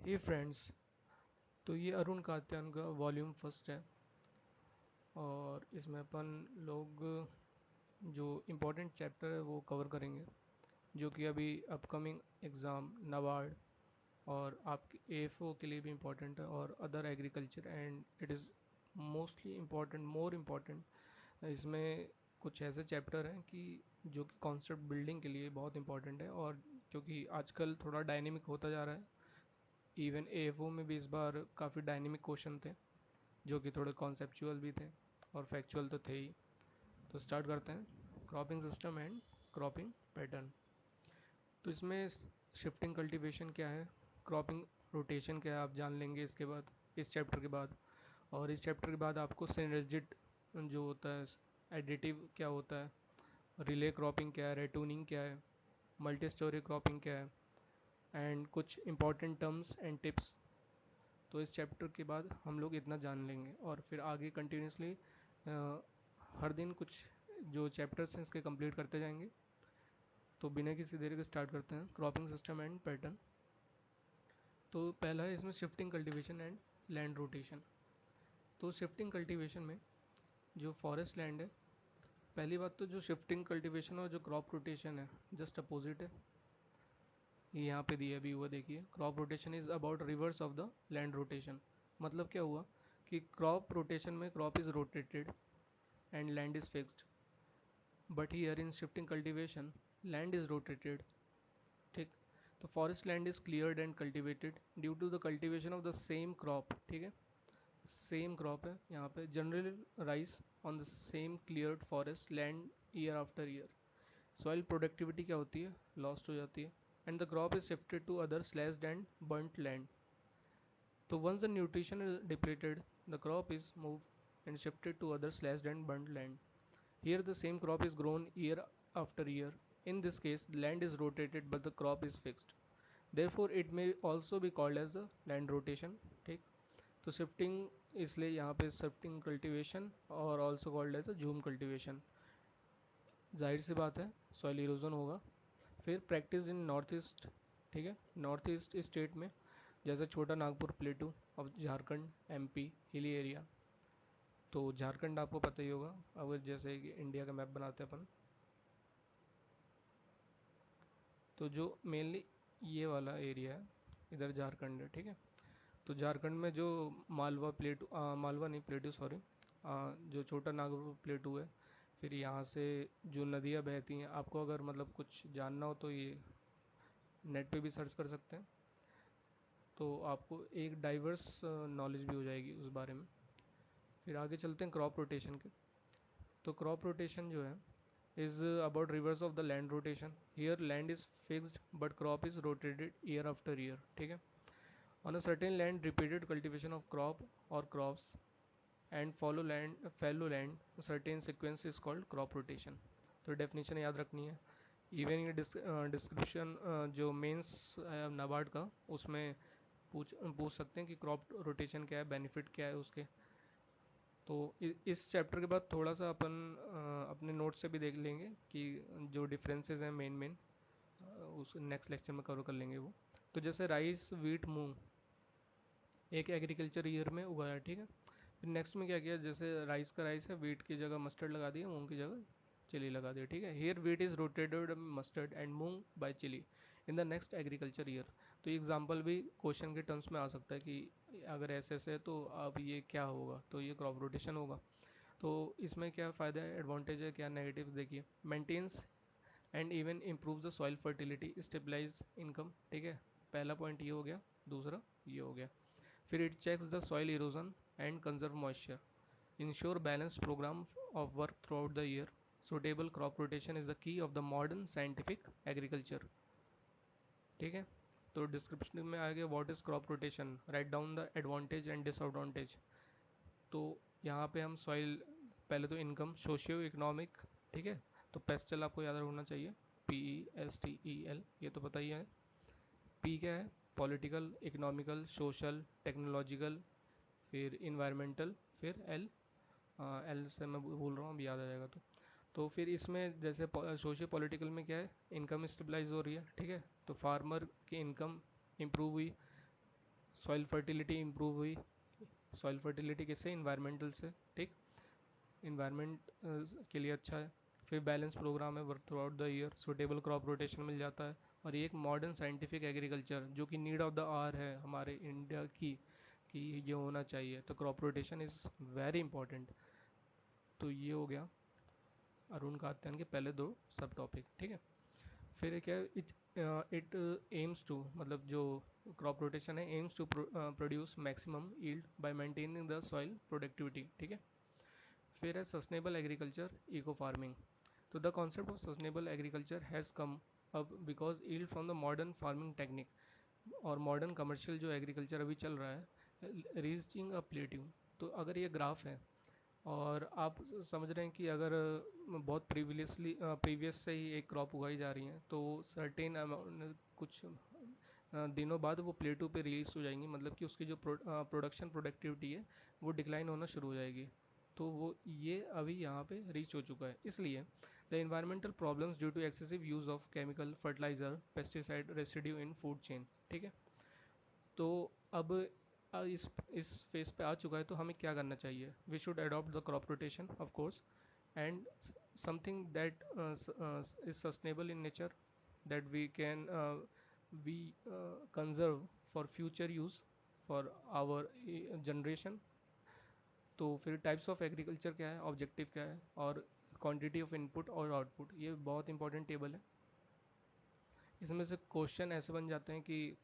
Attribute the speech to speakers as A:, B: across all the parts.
A: हे friends. तो ये अरुण कात्यान का वॉल्यूम फर्स्ट है और इसमें अपन लोग जो इम्पोर्टेंट चैप्टर है वो कवर करेंगे, जो कि अभी अपकमिंग एग्ज़ाम नाबार्ड और आपके एएफओ के लिए भी इम्पोर्टेंट है और other agriculture, and it is mostly important, more important. इसमें कुछ ऐसे चैप्टर हैं कि जो कि कॉन्सेप्ट बिल्डिंग के लिए बहुत इंपॉर्टेंट है, और क्योंकि आजकल थोड़ा डायनेमिक होता जा रहा है, इवन एएफओ में भी इस बार काफ़ी डायनेमिक क्वेश्चन थे जो कि थोड़े कॉन्सेप्चुअल भी थे और फैक्चुअल तो थे ही। तो स्टार्ट करते हैं, cropping system and cropping pattern. तो इसमें शिफ्टिंग कल्टीवेशन क्या है, क्रॉपिंग रोटेशन क्या है, आप जान लेंगे इसके बाद, इस चैप्टर के बाद। और इस चैप्टर के बाद आपको सिनर्जिट जो होता है, एडिटिव क्या होता है, रिले क्रॉपिंग क्या है, रेटूनिंग क्या है, मल्टी स्टोरी क्रॉपिंग क्या है, एंड कुछ इंपॉर्टेंट टर्म्स एंड टिप्स। तो इस चैप्टर के बाद हम लोग इतना जान लेंगे और फिर आगे कंटिन्यूसली हर दिन कुछ जो चैप्टर्स हैं इसके कंप्लीट करते जाएंगे। तो बिना किसी देरी के स्टार्ट करते हैं, क्रॉपिंग सिस्टम एंड पैटर्न। तो पहला है इसमें shifting cultivation and land rotation. तो शिफ्टिंग कल्टीवेशन में जो फॉरेस्ट लैंड है, पहली बात तो जो शिफ्टिंग कल्टीवेशन और जो क्रॉप रोटेशन है जस्ट अपोजिट है। ये यहाँ पे दिया भी हुआ देखिए, crop rotation is about reverse of the land rotation. मतलब क्या हुआ कि क्रॉप रोटेशन में crop is rotated and land is fixed, but here in shifting cultivation land is rotated. ठीक। तो forest land is cleared and cultivated due to the cultivation of the same crop. ठीक है, same crop है यहाँ पे, generally rice on the same cleared forest land year after year. Soil productivity क्या होती है, लॉस्ट हो जाती है, and the crop is shifted to other slashed and burnt land. तो once the nutrition is depleted, the crop is moved and shifted to other slashed and burnt land. Here the same crop is grown year after year. In this case, the land is rotated but the crop is fixed. Therefore, it may also be called as the land rotation. ठीक। तो shifting इसलिए यहाँ पे shifting cultivation और also called as a jhum cultivation. जाहिर सी बात है सॉइल इरोजन होगा। फिर प्रैक्टिस इन नॉर्थ ईस्ट। ठीक है, नॉर्थ ईस्ट स्टेट में जैसे छोटा Nagpur प्लेटू of Jharkhand, MP hilly area. तो झारखंड आपको पता ही होगा, अगर जैसे कि इंडिया का मैप बनाते हैं अपन, तो जो मेनली ये वाला एरिया है इधर झारखंड है। ठीक है, तो झारखंड में जो मालवा प्लेटू, मालवा नहीं प्लेटू सॉरी, जो छोटा नागपुर प्लेटू है, फिर यहाँ से जो नदियाँ बहती हैं, आपको अगर मतलब कुछ जानना हो तो ये नेट पे भी सर्च कर सकते हैं, तो आपको एक डाइवर्स नॉलेज भी हो जाएगी उस बारे में। फिर आगे चलते हैं क्रॉप रोटेशन के। तो क्रॉप रोटेशन जो है is about reverse of the land rotation. Here land is fixed but crop is rotated year after year. ठीक है, on a certain land repeated cultivation of crop or crops and fallow land certain sequence is called crop rotation. तो definition याद रखनी है। Even ये description जो mains है नाबार्ड का, उसमें पूछ पूछ सकते हैं कि क्रॉप रोटेशन क्या है, बेनिफिट क्या है उसके। तो इस चैप्टर के बाद थोड़ा सा अपन अपने नोट से भी देख लेंगे कि जो डिफरेंसेस हैं मेन मेन, उस नेक्स्ट लेक्चर में कवर कर लेंगे वो। तो जैसे राइस, वीट, मूंग एक एग्रीकल्चर ईयर में उगाया। ठीक है, फिर नेक्स्ट में क्या किया, जैसे राइस का राइस है, वीट की जगह मस्टर्ड लगा दिया, मूंग की जगह चिली लगा दिया। ठीक है, here wheat is rotated mustard and moong by chilli in the next agriculture year. तो एग्जाम्पल भी क्वेश्चन के टर्म्स में आ सकता है कि अगर ऐसे ऐसे है तो अब ये क्या होगा, तो ये क्रॉप रोटेशन होगा। तो इसमें क्या फ़ायदा है, एडवांटेज है, क्या नेगेटिव्स देखिए। Maintains and even improve the soil fertility, stabilise income. ठीक है, पहला पॉइंट ये हो गया, दूसरा ये हो गया। फिर it checks the soil erosion and conserve moisture, ensure balance programme of work throughout the year. Suitable crop rotation is the key of the modern scientific agriculture. ठीक है, तो डिस्क्रिप्शन में आ गया what is crop rotation, write down the advantage and disadvantage. तो यहाँ पे हम सॉइल, पहले तो इनकम, सोशियो इकोनॉमिक। ठीक है, तो पेस्टल आपको याद रखना चाहिए, PESTEL, ये तो पता ही है। पी क्या है, पॉलिटिकल, इकोनॉमिकल, सोशल, टेक्नोलॉजिकल, फिर इन्वायरमेंटल, फिर एल, एल से मैं भूल रहा हूँ, अभी याद आ जाएगा। तो फिर इसमें जैसे सोशियो पॉलिटिकल में क्या है, इनकम स्टेबलाइज हो रही है। ठीक है, तो फार्मर की इनकम इम्प्रूव हुई, सॉइल फर्टिलिटी इम्प्रूव हुई। सॉइल फर्टिलिटी किससे? इन्वायरमेंटल से, ठीक। इन्वायरमेंट के लिए अच्छा है। फिर बैलेंस प्रोग्राम है work throughout the year, suitable crop rotation मिल जाता है। और ये एक मॉडर्न साइंटिफिक एग्रीकल्चर जो कि नीड ऑफ द आवर है हमारे इंडिया की, कि ये होना चाहिए। तो crop rotation is very important. तो ये हो गया अरुण कात्यायन के पहले दो सब टॉपिक, ठीक है। फिर क्या है, इट एम्स टू, मतलब जो क्रॉप रोटेशन है, aims to produce maximum yield by maintaining the soil productivity, ठीक है। फिर है सस्टेनेबल एग्रीकल्चर, इको फार्मिंग। तो the concept of sustainable agriculture has come up because yield from the modern farming technique और modern commercial जो agriculture अभी चल रहा है रीचिंग अ प्लेट्यू। तो अगर ये ग्राफ है और आप समझ रहे हैं कि अगर बहुत प्रीवियस से ही एक क्रॉप उगाई जा रही है तो सर्टेन अमाउंट कुछ दिनों बाद वो प्लेटू पे रिलीज हो जाएंगी, मतलब कि उसकी जो प्रोडक्शन प्रोडक्टिविटी है वो डिक्लाइन होना शुरू हो जाएगी। तो वो ये अभी यहाँ पे रीच हो चुका है। इसलिए the environmental problems due to excessive use of chemical fertiliser pesticide residue in food chain, ठीक है। तो अब इस फेज पे आ चुका है तो हमें क्या करना चाहिए? We should adopt the crop rotation of course and something that is sustainable in nature, that we can we conserve for future use for our generation. तो फिर टाइप्स ऑफ एग्रीकल्चर क्या है, ऑब्जेक्टिव क्या है, और क्वांटिटी ऑफ इनपुट और output, ये बहुत इंपॉर्टेंट टेबल है। इसमें से क्वेश्चन ऐसे बन जाते हैं कि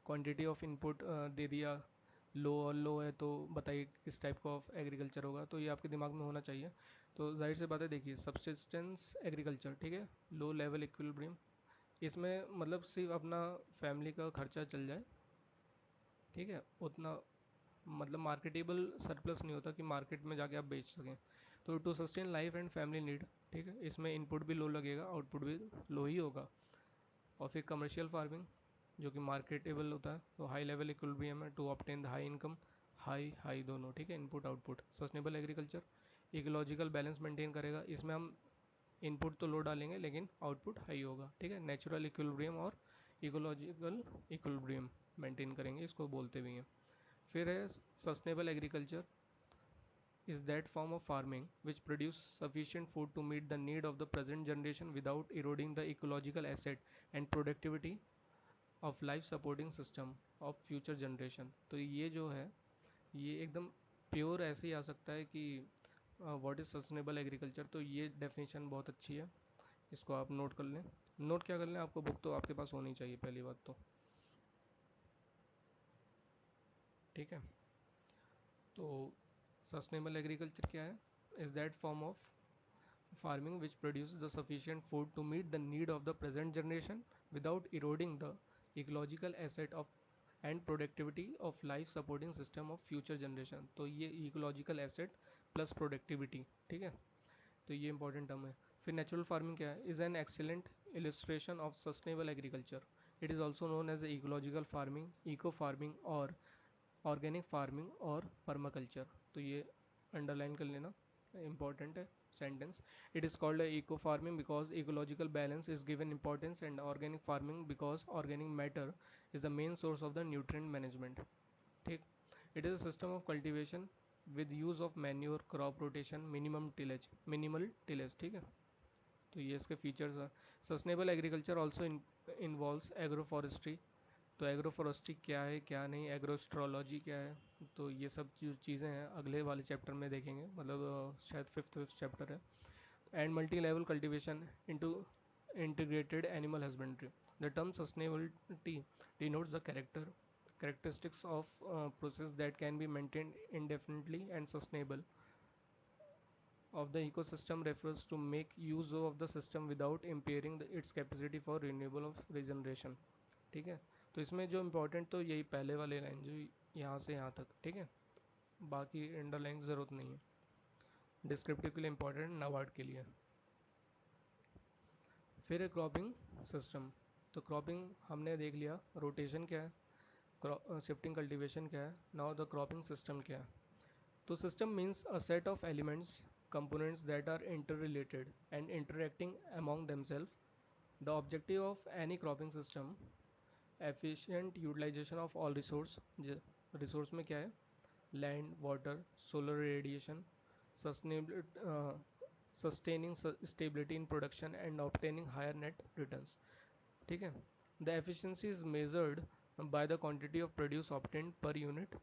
A: क्वांटिटी ऑफ इनपुट दे दिया, लो और लो है तो बताइए किस टाइप का ऑफ एग्रीकल्चर होगा। तो ये आपके दिमाग में होना चाहिए। तो जाहिर सी बात है, देखिए सब्सिस्टेंस एग्रीकल्चर, ठीक है, लो लेवल इक्विलिब्रियम। इसमें मतलब सिर्फ अपना फैमिली का खर्चा चल जाए, ठीक है, उतना मतलब मार्केटेबल सरप्लस नहीं होता कि मार्केट में जाके आप बेच सकें। तो to sustain life and family need, ठीक है, इसमें इनपुट भी लो लगेगा, आउटपुट भी लो ही होगा। और फिर कमर्शियल फार्मिंग जो कि मार्केटेबल होता है, तो हाई लेवल इक्विलिब्रियम है to obtain the high income, high high दोनों, ठीक है, input output. Sustainable agriculture ecological balance maintain करेगा, इसमें हम इनपुट तो लो डालेंगे लेकिन आउटपुट हाई होगा, ठीक है। नेचुरल इक्विलिब्रियम और इकोलॉजिकल इक्विलिब्रियम मेंटेन करेंगे, इसको बोलते भी हैं। फिर है sustainable agriculture is that form of farming which produce sufficient food to meet the need of the present generation without eroding the ecological asset and productivity of life supporting system of future generation। तो ये जो है ये एकदम pure ऐसे ही आ सकता है कि व्हाट इज सस्टेनेबल एग्रीकल्चर। तो ये डेफिनेशन बहुत अच्छी है, इसको आप नोट कर लें। नोट क्या कर लें, आपको बुक तो आपके पास होनी चाहिए पहली बात तो, ठीक है। तो सस्टेनेबल एग्रीकल्चर क्या है? Is that form of farming which produces the sufficient food to meet the need of the present generation without eroding the ecological asset of and productivity of life supporting system of future generation। तो ये ecological asset plus productivity, ठीक है, तो ये important term है। फिर natural farming क्या है? Is an excellent illustration of sustainable agriculture. It is also known as ecological farming, eco farming और ऑर्गेनिक फार्मिंग और पर्माकल्चर। तो ये अंडरलाइन कर लेना, important sentence। It is called a eco farming because ecological balance is given importance, and organic farming because organic matter is the main source of the nutrient management, ठीक। It is a system of cultivation with use of manure, crop rotation, minimal tillage, ठीक है। तो ये इसके features हैं। Sustainable agriculture also involves agro forestry. तो agro forestry क्या है क्या नहीं, एग्रोस्ट्रोलॉजी क्या है, तो ये सब चीज़ें हैं अगले वाले चैप्टर में देखेंगे, मतलब शायद फिफ्थ चैप्टर है। And multi level cultivation into integrated animal husbandry। The term sustainability denotes the characteristics of process that can be maintained indefinitely and sustainable of the ecosystem refers to make use of the system without impairing its capacity for renewable of regeneration, ठीक है। तो इसमें जो important तो यही पहले वाले line जो यहाँ से यहाँ तक, ठीक है, बाकी अंडरलाइन की ज़रूरत नहीं है, डिस्क्रिप्टिव के लिए इम्पोर्टेंट, नाबार्ड के लिए। फिर है क्रॉपिंग सिस्टम। तो क्रॉपिंग हमने देख लिया, रोटेशन क्या है, शिफ्टिंग कल्टीवेशन क्या है, नाउ द क्रॉपिंग सिस्टम क्या है। तो system means a set of elements, components that are interrelated and interacting among themselves. The objective of any cropping system efficient utilisation of all resource, resource में क्या है, land, water, solar radiation, sustaining stability in production and obtaining higher net returns. ठीक है। The efficiency is measured by the quantity of produce obtained per unit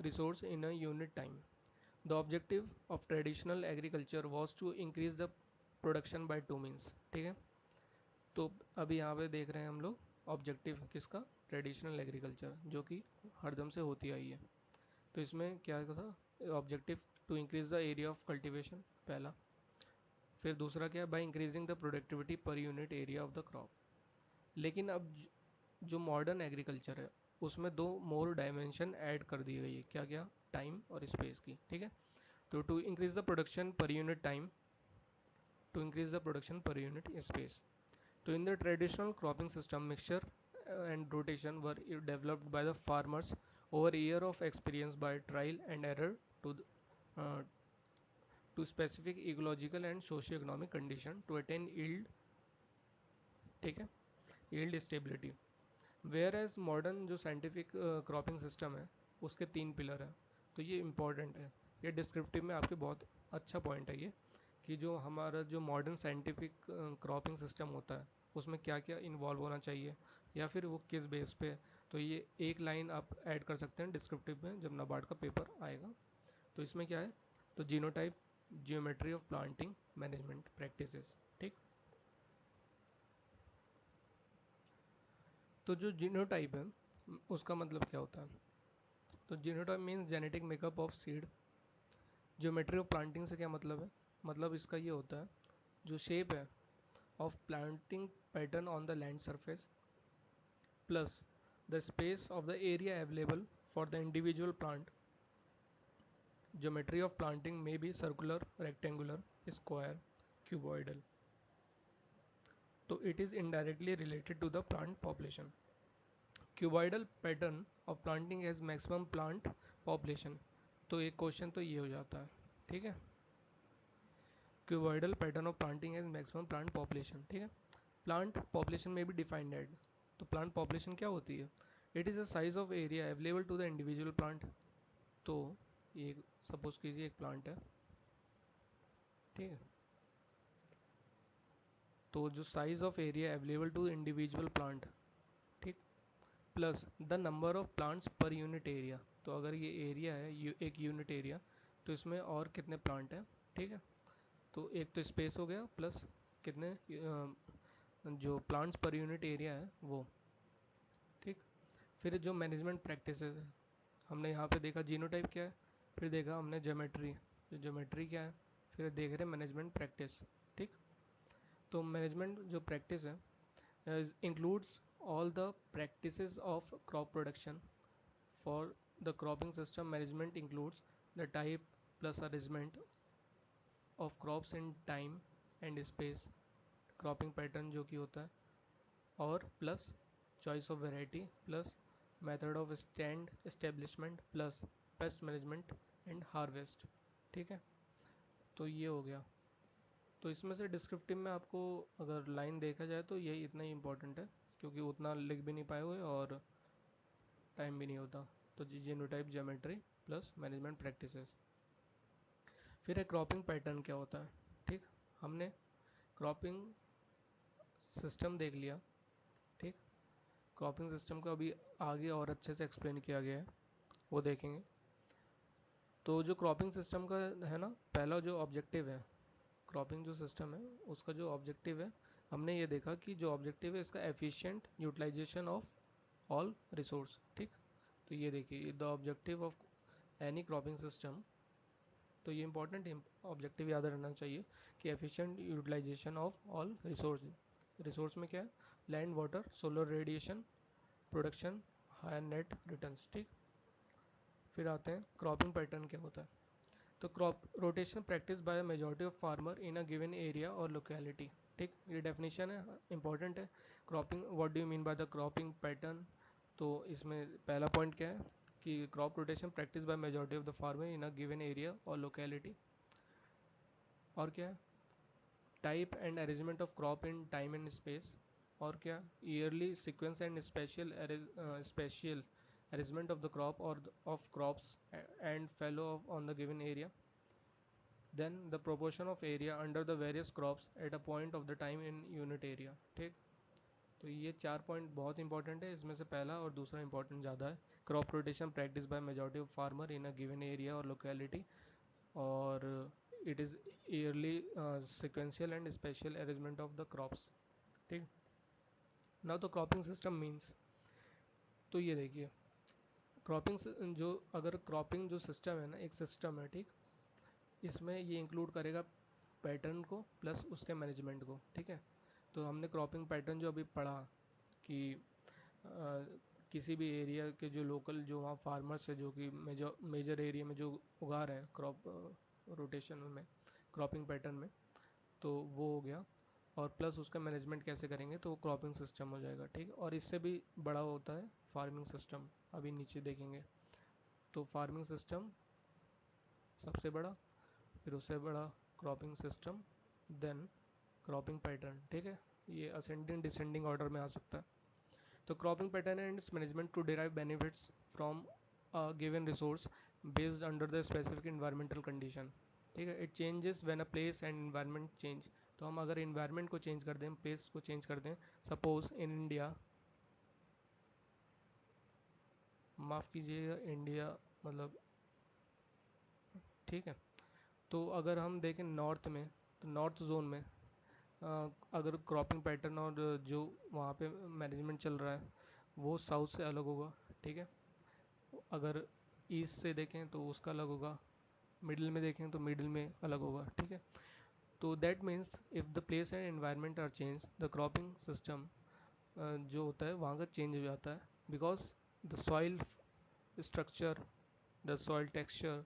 A: resource in a unit time. The objective of traditional agriculture was to increase the production by two means। ठीक है। तो अभी यहाँ पे देख रहे हैं हम लोग ऑब्जेक्टिव किसका, ट्रेडिशनल एग्रीकल्चर, जो कि हरदम से होती आई है। तो इसमें क्या था objective, to increase the area of cultivation पहला, फिर दूसरा क्या है, by increasing the productivity per unit area of the crop. लेकिन अब जो मॉडर्न एग्रीकल्चर है उसमें दो मोर डायमेंशन ऐड कर दी गई है, क्या क्या, टाइम और स्पेस की। ठीक है। तो to increase the production per unit time, to increase the production per unit space. तो in the traditional cropping system mixture and rotation were developed by the farmers over a year of experience by trial and error to uh, to specific ecological and socio-economic condition to attain yield। ठीक है, yield stability। Whereas modern जो scientific cropping system है उसके तीन pillar हैं। तो ये important है, ये डिस्क्रिप्टिव में आपके बहुत अच्छा पॉइंट है ये, कि जो हमारा जो मॉडर्न साइंटिफिक क्रॉपिंग सिस्टम होता है उसमें क्या क्या इन्वॉल्व होना चाहिए या फिर वो किस बेस पे है। तो ये एक लाइन आप ऐड कर सकते हैं डिस्क्रिप्टिव में जब नाबार्ड का पेपर आएगा। तो इसमें क्या है, तो genotype, geometry of planting, management practices. ठीक। तो जो जीनोटाइप है उसका मतलब क्या होता है, तो genotype means genetic makeup of seed. Geometry of planting से क्या मतलब है, मतलब इसका ये होता है जो शेप है of planting pattern on the land surface plus the space of the area available for the individual plant. Geometry of planting may be circular, rectangular, square, cuboidal. तो it is indirectly related to the plant population. Cuboidal pattern of planting has maximum plant population. तो एक question तो ये हो जाता है। ठीक है, cuboidal pattern of planting has maximum plant population. ठीक है, प्लांट पॉपुलेशन में भी डिफाइंड है। तो प्लांट पॉपुलेशन क्या होती है, it is the size of area available to the individual plant. तो ये सपोज कीजिए एक प्लांट है, ठीक है, तो जो size of area available to individual plant, ठीक, plus the number of plants per unit area. तो अगर ये एरिया है एक यूनिट एरिया, तो इसमें और कितने प्लांट हैं। ठीक है, तो एक तो स्पेस हो गया प्लस कितने जो प्लांट्स पर यूनिट एरिया है वो। ठीक, फिर जो मैनेजमेंट प्रैक्टिसेस है, हमने यहाँ पे देखा जीनोटाइप क्या है, फिर देखा हमने ज्योमेट्री, जो ज्योमेट्री क्या है, फिर देख रहे मैनेजमेंट प्रैक्टिस। ठीक, तो मैनेजमेंट जो प्रैक्टिस है includes all the practices of crop production for the cropping system। management includes the type plus arrangement of crops in time and space, cropping pattern जो कि होता है, और plus choice of variety plus method of stand establishment plus pest management and harvest। ठीक है, तो ये हो गया। तो इसमें से डिस्क्रिप्टिव में आपको अगर लाइन देखा जाए तो यही इतना ही इम्पोर्टेंट है, क्योंकि उतना लिख भी नहीं पाए हुए और टाइम भी नहीं होता। तो genotype, geometry plus management practices. फिर है क्रॉपिंग पैटर्न क्या होता है। ठीक, हमने क्रॉपिंग सिस्टम देख लिया। ठीक, क्रॉपिंग सिस्टम को अभी आगे और अच्छे से एक्सप्लेन किया गया है, वो देखेंगे। तो जो क्रॉपिंग सिस्टम का है ना, पहला जो ऑब्जेक्टिव है, क्रॉपिंग जो सिस्टम है उसका जो ऑब्जेक्टिव है, हमने ये देखा कि जो ऑब्जेक्टिव है इसका efficient utilisation of all resource. ठीक, तो ये देखिए the objective of any cropping system. तो ये इंपॉर्टेंट ऑब्जेक्टिव याद रखना चाहिए कि efficient utilisation of all resource. Resource में क्या है, land, water, solar radiation, production, higher net returns. ठीक, फिर आते हैं क्रॉपिंग पैटर्न क्या होता है। तो crop rotation practice by majority of farmer in a given area or locality. ठीक, ये डेफिनेशन है, इंपॉर्टेंट है। Cropping, what do you mean by the cropping pattern. तो इसमें पहला पॉइंट क्या है कि crop rotation practice by majority of the farmer in a given area or locality. और क्या है, type and arrangement of crop in time and space, और क्या, yearly sequence and spatial arrangement of the crop or of crops and fallow on the given area, then the proportion of area under the various crops at a point of the time in unit area. ठीक, तो ये 4 point बहुत important है, इसमें से पहला और दूसरा इंपॉर्टेंट ज़्यादा है। Crop rotation practice by majority of farmer in a given area or locality, और it is yearly sequential and spatial arrangement of the crops. ठीक, now the cropping system means, तो ये देखिए क्रॉपिंग जो, अगर क्रॉपिंग जो सिस्टम है ना, एक सिस्टम है, ठीक, इसमें ये इंक्लूड करेगा पैटर्न को प्लस उसके मैनेजमेंट को। ठीक है, तो हमने क्रॉपिंग पैटर्न जो अभी पढ़ा कि किसी भी एरिया के जो लोकल जो वहाँ फार्मर्स है जो कि मेजर एरिया में जो उगा रहे हैं क्रॉप रोटेशन में, क्रॉपिंग पैटर्न में, तो वो हो गया, और प्लस उसका मैनेजमेंट कैसे करेंगे तो वो क्रॉपिंग सिस्टम हो जाएगा। ठीक, और इससे भी बड़ा होता है फार्मिंग सिस्टम, अभी नीचे देखेंगे। तो फार्मिंग सिस्टम सबसे बड़ा, फिर उससे बड़ा cropping system, then cropping pattern. ठीक है, ये असेंडिंग डिसेंडिंग ऑर्डर में आ सकता है। तो cropping pattern and its management to derive benefits from a given resource based under the specific environmental condition. ठीक है, it changes when a place and environment change. तो हम अगर इन्वायरमेंट को चेंज कर दें, प्लेस को चेंज कर दें, सपोज इन इंडिया, माफ़ कीजिएगा इंडिया मतलब, ठीक है, तो अगर हम देखें नॉर्थ में, तो नॉर्थ जोन में अगर क्रॉपिंग पैटर्न और जो वहाँ पे मैनेजमेंट चल रहा है वो साउथ से अलग होगा। ठीक है, अगर ईस्ट से देखें तो उसका अलग होगा, मिडिल में देखें तो मिडिल में अलग होगा। ठीक है, तो that means if the place and environment are change, the cropping system जो होता है वहाँ का चेंज हो जाता है, because the soil structure, the soil texture,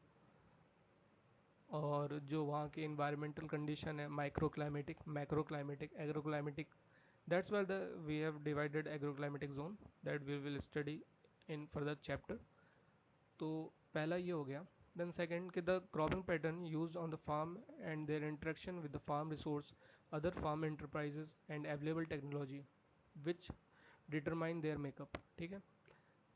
A: और जो वहाँ की इन्वायरमेंटल कंडीशन है, microclimatic, macroclimatic, agroclimatic, that's where the we have divided agroclimatic zone that we will study in further chapter. तो पहला ये हो गया। देन सेकंड कि the cropping pattern used on the farm and their interaction with the farm resource, other farm enterprises and available technology which determine their makeup. ठीक है,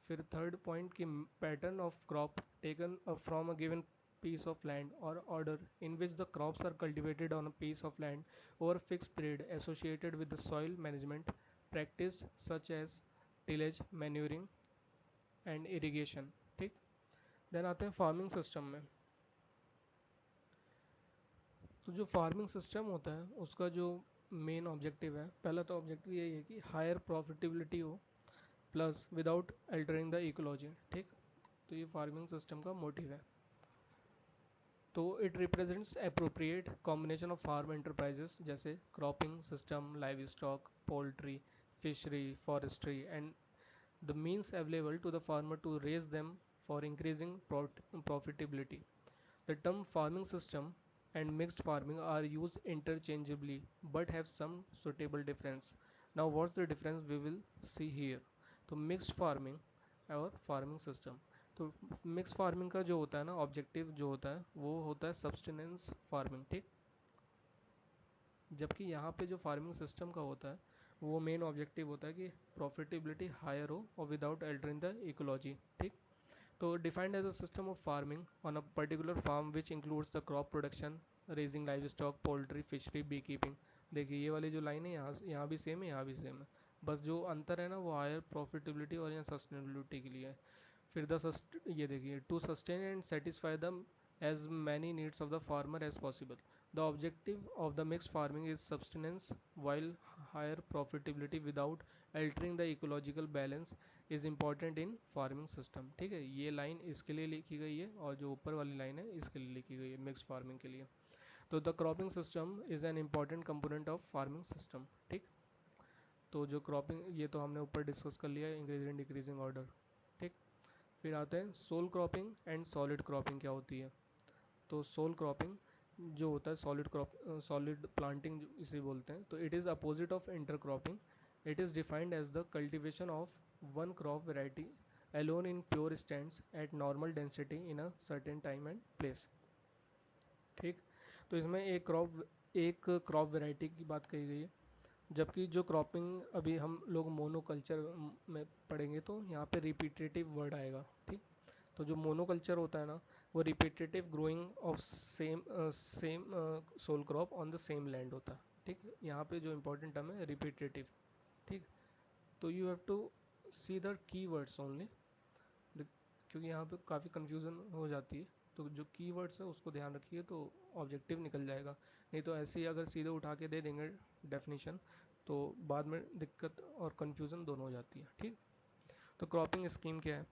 A: फिर third point कि pattern of crop taken from a given piece of land or order in which the crops are cultivated on a piece of land over a fixed period associated with the soil management practice such as tillage, manuring and irrigation। ठीक, then आते हैं farming system में। तो जो farming system होता है उसका जो मेन ऑब्जेक्टिव है, पहला तो ऑब्जेक्टिव यही है कि हायर प्रॉफिटेबिलिटी हो plus without altering the ecology. ठीक, तो ये फार्मिंग सिस्टम का मोटिव है। तो it represents appropriate combination of farm enterprises जैसे cropping system, livestock, poultry, fishery, forestry and the means available to the farmer to raise them for increasing profitability। The term farming system and mixed farming are used interchangeably but have some suitable difference। Now what's the difference we will see here। तो mixed farming और farming system, तो mix farming का जो होता है ना objective जो होता है वो होता है सब्सटेंस फार्मिंग। ठीक, जबकि यहाँ पे जो फार्मिंग सिस्टम का होता है वो मेन ऑब्जेक्टिव होता है कि प्रॉफिटेबिलिटी हायर हो और विदाउट अल्टरिंग द इकोलॉजी। ठीक, तो defined as a system of farming on a particular farm which includes the crop production, raising livestock, poultry, fishery, beekeeping. देखिए ये वाली जो लाइन है यहाँ भी सेम है, यहाँ भी सेम है, बस जो अंतर है ना वो हायर प्रॉफिटेबिलिटी और यहाँ सस्टेनेबिलिटी के लिए है। फिर ये देखिए to sustain and satisfy the as many needs of the farmer as possible. The objective of the mix farming is subsistence while higher profitability without altering the ecological balance is important in farming system. ठीक है, ये line इसके लिए लिखी गई है और जो ऊपर वाली लाइन है इसके लिए लिखी गई है मिक्स फार्मिंग के लिए। तो the cropping system is an important component of farming system. ठीक, तो जो क्रॉपिंग ये तो हमने ऊपर डिस्कस कर लिया है, इंक्रीजिंग डिक्रीजिंग ऑर्डर। ठीक, फिर आते हैं sole cropping and solid cropping क्या होती है। तो सोल क्रॉपिंग जो होता है सॉलिड प्लांटिंग इसे बोलते हैं। तो it is opposite of intercropping. It is defined as the cultivation of one crop variety alone in pure stands at normal density in a certain time and place। ठीक, तो इसमें एक crop एक crop variety की बात कही गई है, जबकि जो क्रॉपिंग अभी हम लोग मोनोकल्चर में पढ़ेंगे तो यहाँ पे रिपीटेटिव वर्ड आएगा, ठीक। तो जो मोनोकल्चर होता है ना, वो repetitive growing of same same sole crop on the same land होता है, ठीक। यहाँ पे जो इम्पोर्टेंट टर्म है रिपीटेटिव, ठीक। तो you have to see the keywords only, क्योंकि यहाँ पे काफ़ी कंफ्यूजन हो जाती है। तो जो की वर्ड्स है उसको ध्यान रखिए तो ऑब्जेक्टिव निकल जाएगा, नहीं तो ऐसे ही अगर सीधे उठा के दे देंगे डेफिनेशन तो बाद में दिक्कत और कंफ्यूजन दोनों हो जाती है, ठीक। तो क्रॉपिंग स्कीम क्या है?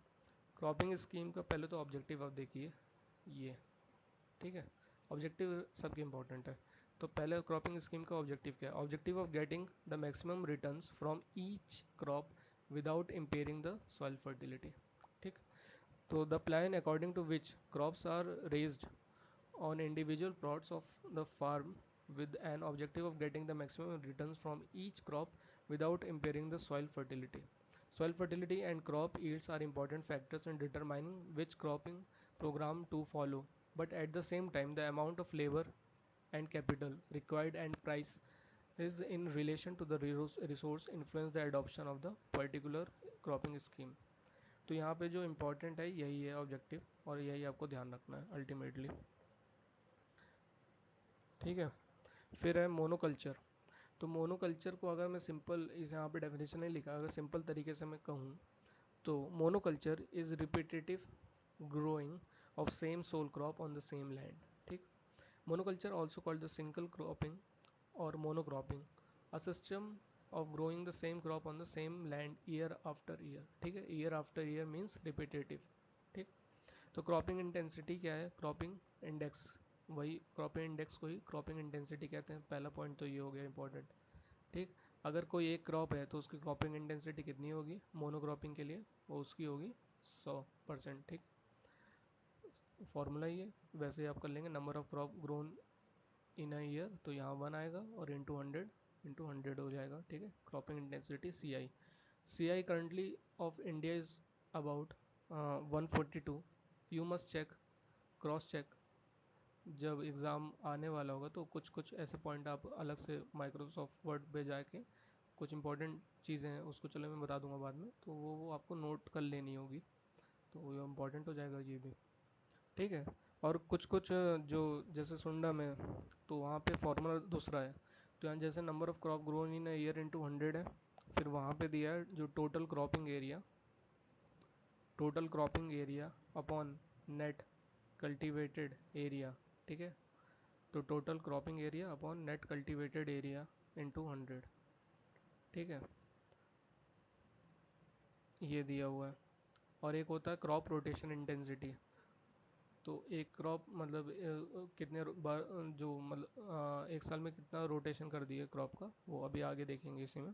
A: क्रॉपिंग स्कीम का पहले तो ऑब्जेक्टिव आप देखिए ये, ठीक है। ऑब्जेक्टिव सबके इम्पोर्टेंट है। तो पहले क्रॉपिंग स्कीम का ऑब्जेक्टिव क्या है? Objective of getting the maximum returns from each crop without impairing the soil fertility, ठीक। So the plan according to which crops are raised on individual plots of the farm with an objective of getting the maximum returns from each crop without impairing the soil fertility. Soil fertility and crop yields are important factors in determining which cropping program to follow, but at the same time the amount of labor and capital required and price is in relation to the resource influence the adoption of the particular cropping scheme. तो यहाँ पे जो important है यही है objective, और यही आपको ध्यान रखना है अल्टीमेटली, ठीक है। फिर है मोनोकल्चर। तो मोनोकल्चर को अगर मैं सिंपल, इस यहाँ पे डेफिनेशन नहीं लिखा, अगर सिंपल तरीके से मैं कहूँ तो monoculture is repetitive growing of same sole crop on the same land, ठीक। Monoculture also called the single cropping और monocropping, a system of growing the same crop on the same land year after year, ठीक है। Year after year means repetitive, ठीक। तो cropping intensity क्या है? Cropping index, वही cropping index को ही क्रॉपिंग इंटेंसिटी कहते हैं। पहला पॉइंट तो ये हो गया इंपॉर्टेंट, ठीक। अगर कोई एक क्रॉप है तो उसकी क्रॉपिंग इंटेंसिटी कितनी होगी मोनोक्रॉपिंग के लिए? वो उसकी होगी 100%, ठीक। फॉर्मूला ये वैसे ही आप कर लेंगे, number of crop grown in a year, तो यहाँ 1 आएगा और इंटू हंड्रेड हो जाएगा, ठीक है। Cropping intensity C I currently of India is about 142। You must check, cross check, जब एग्ज़ाम आने वाला होगा तो कुछ कुछ ऐसे पॉइंट आप अलग से माइक्रोसॉफ्ट वर्ड पे जाके कुछ इंपॉर्टेंट चीज़ें हैं उसको चलो मैं बता दूंगा बाद में, तो वो आपको नोट कर लेनी होगी, तो वो इम्पोर्टेंट हो जाएगा ये भी, ठीक है। और कुछ कुछ जो जैसे सुंडा में, तो वहाँ पे फॉर्मूला दूसरा है। तो यहाँ जैसे number of crop grown in year into 100 है, फिर वहाँ पे दिया है जो total cropping area upon net cultivated area, ठीक है। तो total cropping area upon net cultivated area into 100, ठीक है, ये दिया हुआ है। और एक होता है क्रॉप रोटेशन इंटेंसिटी। तो एक क्रॉप मतलब कितने बार जो मतलब एक साल में कितना रोटेशन कर दिए क्रॉप का, वो अभी आगे देखेंगे इसी में।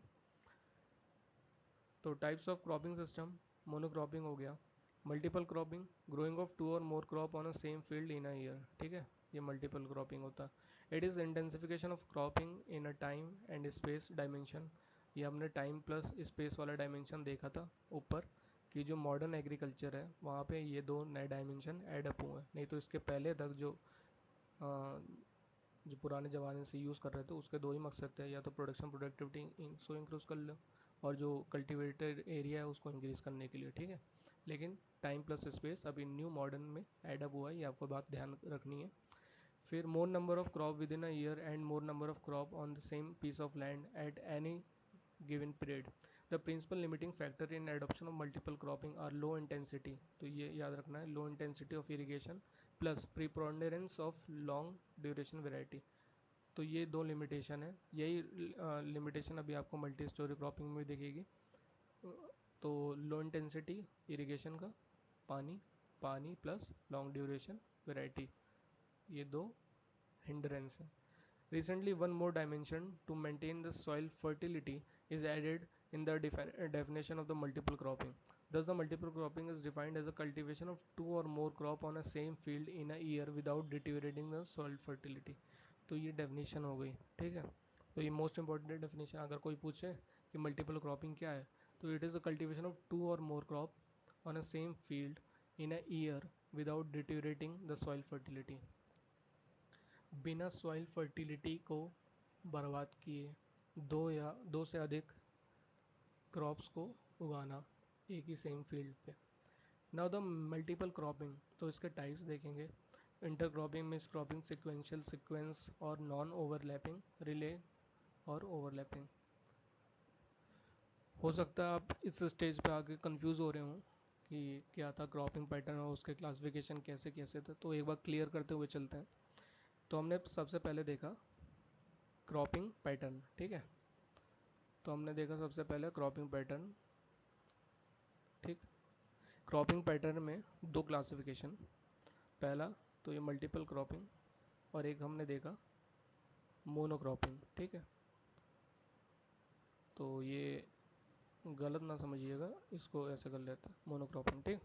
A: तो types of cropping system, monocropping हो गया, मल्टीपल क्रॉपिंग ग्रोइंग ऑफ 2 और more crop on a same field in a year, ठीक है, ये मल्टीपल क्रॉपिंग होता है। It is intensification of cropping in a time and space dimension. ये हमने टाइम प्लस स्पेस वाला डायमेंशन देखा था ऊपर, कि जो मॉडर्न एग्रीकल्चर है वहाँ पे ये दो नए डायमेंशन ऐड अप हुए हैं, नहीं तो इसके पहले तक जो पुराने ज़माने से यूज़ कर रहे थे उसके दो ही मकसद थे, या तो प्रोडक्शन प्रोडक्टिविटी सो इंक्रीज़ कर लो, और जो कल्टिवेटेड एरिया है उसको इंक्रीज़ करने के लिए, ठीक है। लेकिन टाइम प्लस स्पेस अभी न्यू मॉडर्न में एड अप हुआ है, ये आपको बात ध्यान रखनी है। फिर more number of crop within a year and more number of crop on the same piece of land at any given period. The principal limiting factor in adoption of multiple cropping are low intensity, तो ये याद रखना है, low intensity of irrigation plus preponderance of long duration variety. तो ये दो limitation है, यही लिमिटेशन अभी आपको मल्टी स्टोरी क्रॉपिंग में दिखेगी। तो लो इंटेंसिटी इरिगेशन का, पानी पानी प्लस लॉन्ग ड्यूरेशन वेराइटी, ये दो हिंड्रेंस है। Recently, one more dimension to maintain the soil fertility is added in the definition of the multiple cropping. Thus, the multiple cropping is defined as a cultivation of two or more crop on a same field in a year without deteriorating the soil fertility. तो ये definition हो गई, ठीक है। तो ये most important definition, अगर कोई पूछे कि मल्टीपल क्रॉपिंग क्या है, तो it is a cultivation of two और more crop on a same field in a year without deteriorating the soil fertility. बिना सॉइल फर्टिलिटी को बर्बाद किए दो से अधिक क्रॉप्स को उगाना एक ही सेम फील्ड पे। नाउ द मल्टीपल क्रॉपिंग, तो इसके टाइप्स देखेंगे। Inter cropping means cropping sequential sequence और नॉन ओवरलैपिंग, रिले और ओवरलैपिंग। हो सकता है आप इस स्टेज पे आके कंफ्यूज हो रहे हो कि क्या था क्रॉपिंग पैटर्न और उसके क्लासिफिकेशन कैसे कैसे थे, तो एक बार क्लियर करते हुए चलते हैं। तो हमने सबसे पहले देखा क्रॉपिंग पैटर्न, ठीक है। तो हमने देखा सबसे पहले क्रॉपिंग पैटर्न, ठीक। क्रॉपिंग पैटर्न में दो क्लासिफिकेशन, पहला तो ये मल्टीपल क्रॉपिंग और एक हमने देखा मोनोक्रॉपिंग, ठीक है। तो ये गलत ना समझिएगा, इसको ऐसे कर लेते हैं मोनोक्रॉपिंग, ठीक।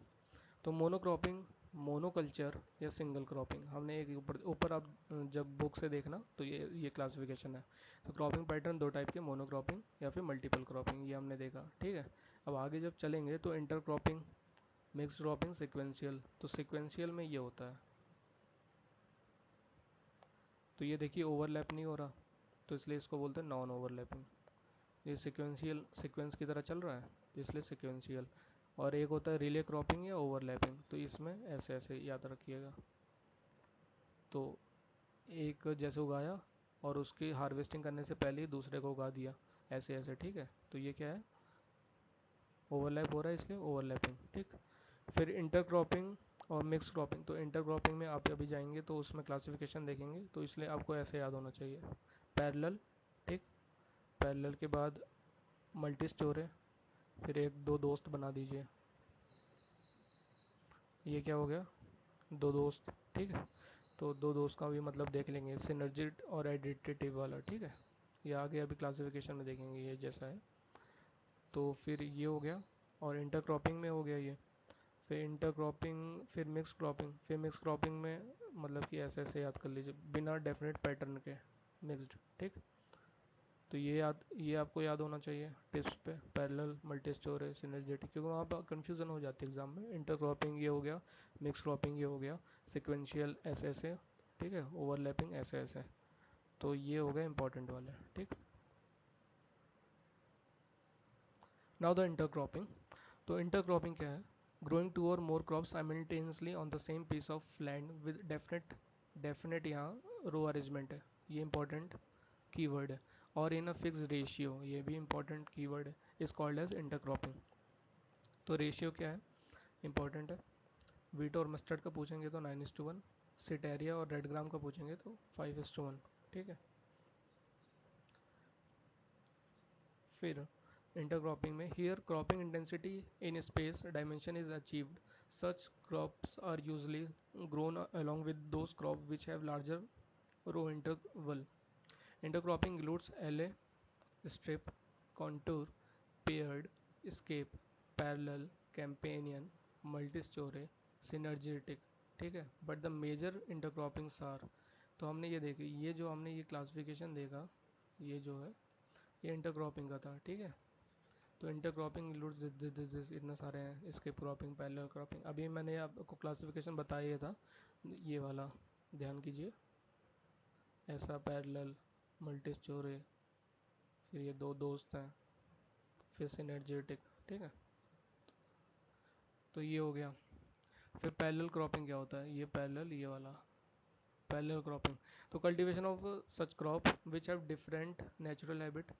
A: तो मोनोक्रॉपिंग, मोनोकल्चर या सिंगल क्रॉपिंग, हमने एक ऊपर ऊपर आप जब बुक से देखना तो ये क्लासिफिकेशन है। तो क्रॉपिंग पैटर्न दो टाइप के, मोनोक्रॉपिंग या फिर मल्टीपल क्रॉपिंग, ये हमने देखा, ठीक है। अब आगे जब चलेंगे तो inter cropping, mix cropping, sequential. तो सिक्वेंशियल में ये होता है, तो ये देखिए ओवरलैप नहीं हो रहा, तो इसलिए इसको बोलते हैं नॉन ओवरलैपिंग। ये सिक्वेंशियल सीक्वेंस की तरह चल रहा है, तो इसलिए सिक्वेंशियल। और एक होता है रिले क्रॉपिंग या ओवरलैपिंग, तो इसमें ऐसे ऐसे याद रखिएगा। तो एक जैसे उगाया और उसकी हार्वेस्टिंग करने से पहले ही दूसरे को उगा दिया, ऐसे ऐसे, ठीक है। तो ये क्या है, ओवरलैप हो रहा है, इसलिए ओवरलैपिंग, ठीक। फिर इंटरक्रॉपिंग और मिक्स क्रॉपिंग। तो इंटरक्रॉपिंग में आप अभी जाएंगे तो उसमें क्लासिफिकेशन देखेंगे, तो इसलिए आपको ऐसे याद होना चाहिए, पैरेलल, ठीक। पैरेलल के बाद मल्टी स्टोरे, फिर एक दो दोस्त बना दीजिए, ये क्या हो गया, दो दोस्त, ठीक है। तो दो दोस्त का भी मतलब देख लेंगे, सिनर्जी और एडिटिव वाला, ठीक है। ये आगे अभी क्लासिफिकेशन में देखेंगे ये जैसा है। तो फिर ये हो गया, और इंटरक्रॉपिंग में हो गया ये। फिर इंटरक्रॉपिंग, फिर मिक्स क्रॉपिंग। फिर मिक्स क्रॉपिंग में मतलब कि ऐसे ऐसे याद कर लीजिए, बिना डेफिनेट पैटर्न के मिक्स्ड, ठीक। तो ये आपको याद होना चाहिए टिप्स पे, पैरेलल, मल्टी स्टोरेज, सिनर्जेटिक, क्योंकि वहाँ पर कन्फ्यूज़न हो जाती है एग्जाम में। इंटरक्रॉपिंग ये हो गया, मिक्स क्रॉपिंग ये हो गया, सिक्वेंशियल ऐसे ऐसे, ठीक है, ओवरलैपिंग ऐसे ऐसे। तो ये हो गए इंपॉर्टेंट वाले, ठीक। Now the intercropping. तो इंटरक्रॉपिंग क्या है, ग्रोइंग टू और more crop simultaneously on the same piece of land with definite यहाँ रो अरेंजमेंट है, ये इंपॉर्टेंट कीवर्ड है। और इन अ फिक्स रेशियो, ये भी इंपॉर्टेंट कीवर्ड है, इज कॉल्ड एज इंटरक्रॉपिंग। तो रेशियो क्या है, इंपॉर्टेंट है। वीट और मस्टर्ड का पूछेंगे तो 9:1, सिटेरिया और रेड ग्राम का पूछेंगे तो 5:1, ठीक है। फिर इंटरक्रॉपिंग में, here cropping intensity in space dimension is achieved, such crops are usually grown along with those crop which have larger row interval. Intercropping includes LA, strip, contour, paired, escape, parallel, companion, multi-story, synergetic, ठीक है। But the major इंटरक्रॉपिंग्स are, तो हमने ये देखी, ये जो हमने ये क्लासिफिकेशन देखा, ये जो है ये इंटरक्रॉपिंग का था, ठीक है। तो इंटरक्रॉपिंग इंक्लूड्स दिस, इतने सारे हैं, स्किप क्रॉपिंग, पैरेलल क्रॉपिंग। अभी मैंने आपको क्लासिफिकेशन बताया था, ये वाला ध्यान कीजिए, ऐसा पैरेलल, मल्टी स्टोरी, फिर ये दो दोस्त हैं, फिर सिनर्जेटिक, ठीक है। तो ये हो गया। फिर पैरेलल क्रॉपिंग क्या होता है, ये पैरेलल, ये वाला पैरेलल क्रॉपिंग। तो cultivation of such crop which have different natural habit,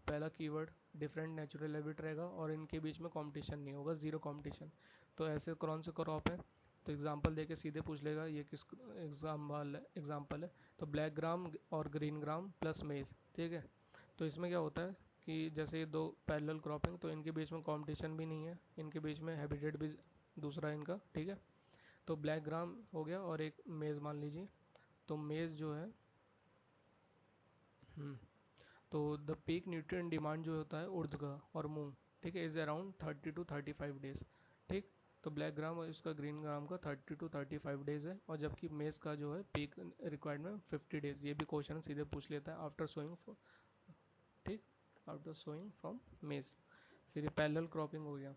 A: पहला कीवर्ड डिफरेंट नेचुरल हैबिट रहेगा, और इनके बीच में कंपटीशन नहीं होगा, जीरो कंपटीशन। तो ऐसे कौन से क्रॉप है, तो एग्जांपल देके सीधे पूछ लेगा ये किस एग्जांपल है। तो ब्लैक ग्राम और ग्रीन ग्राम प्लस मेज, ठीक है। तो इसमें क्या होता है कि जैसे ये दो पैरेलल क्रॉपिंग, तो इनके बीच में कंपटीशन भी नहीं है, इनके बीच में हैबिटेट भी दूसरा है इनका, ठीक है। तो ब्लैक ग्राम हो गया और एक मेज़ मान लीजिए। तो मेज़ जो है, हम्म, तो द पीक न्यूट्रिएंट डिमांड जो होता है उर्द का और मूंग, ठीक है, इज़ अराउंड 30 to 35 डेज, ठीक। तो ब्लैक ग्राम और इसका ग्रीन ग्राम का 30 to 35 डेज है, और जबकि मेज़ का जो है पीक रिक्वायरमेंट 50 डेज। ये भी क्वेश्चन सीधे पूछ लेता है आफ्टर सोइंग, ठीक, आफ्टर सोइंग फ्रॉम मेज़। फिर ये पैरेलल क्रॉपिंग हो गया।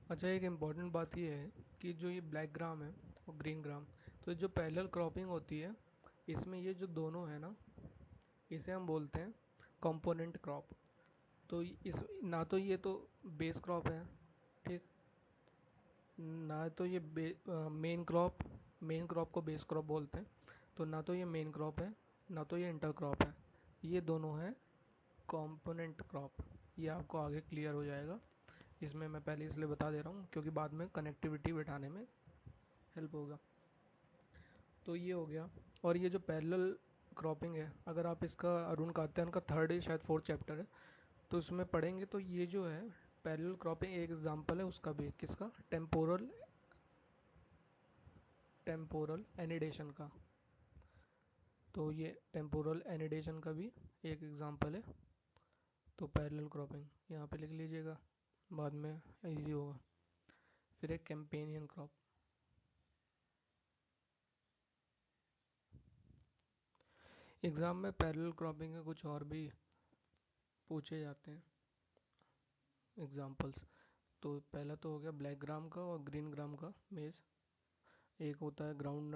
A: अच्छा, एक इम्पॉर्टेंट बात ये है कि जो ये ब्लैक ग्राम है और ग्रीन ग्राम, तो जो पैरेलल क्रॉपिंग होती है, इसमें ये जो दोनों है ना, इसे हम बोलते हैं कंपोनेंट क्रॉप। तो इस ना तो ये तो बेस क्रॉप है, ठीक, ना तो ये मेन क्रॉप को बेस क्रॉप बोलते हैं, तो ना तो ये मेन क्रॉप है, ना तो ये इंटर क्रॉप है, ये दोनों है कंपोनेंट क्रॉप। ये आपको आगे क्लियर हो जाएगा, इसमें मैं पहले इसलिए बता दे रहा हूँ क्योंकि बाद में कनेक्टिविटी बैठाने में हेल्प होगा। तो ये हो गया। और ये जो पैरेलल क्रॉपिंग है, अगर आप इसका अरुण कात्यायन का थर्ड या शायद फोर्थ चैप्टर है, तो उसमें पढ़ेंगे, तो ये जो है पैरेलल क्रॉपिंग एक एग्जांपल है उसका भी, किसका, टेम्पोरल एनिडेशन का। तो ये टेम्पोरल एनिडेशन का भी एक एग्जांपल है। तो पैरेलल क्रॉपिंग यहाँ पे लिख लीजिएगा, बाद में इजी होगा। फिर एक कैंपेनियन क्रॉप। एग्ज़ाम में पैरेलल क्रॉपिंग के कुछ और भी पूछे जाते हैं एग्जांपल्स। तो पहला तो हो गया ब्लैक ग्राम का और ग्रीन ग्राम का मेज। एक होता है ग्राउंड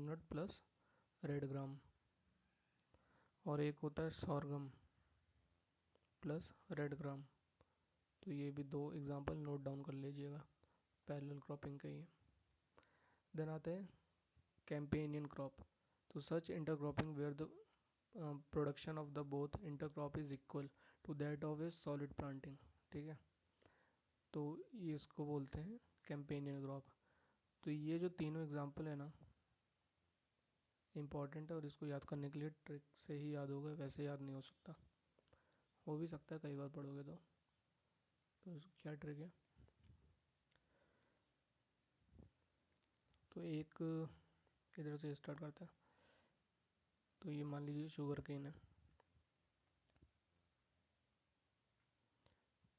A: नट प्लस रेड ग्राम। और एक होता है सॉरगम प्लस रेड ग्राम। तो ये भी दो एग्जांपल नोट डाउन कर लीजिएगा, पैरेलल क्रॉपिंग के ही। देन आते हैं कैंपेनियन क्रॉप। तो such intercropping where the production of the both intercrop is equal to that of a solid planting. ठीक है, तो ये इसको बोलते हैं कैंपेनियन क्रॉप। तो ये जो तीनों एग्जांपल है ना, इम्पॉर्टेंट है, और इसको याद करने के लिए ट्रिक से ही याद होगा, वैसे याद नहीं हो सकता। हो भी सकता है कई बार पढ़ोगे तो क्या ट्रिक है, तो एक इधर से स्टार्ट करते हैं। तो ये मान लीजिए शुगर केन है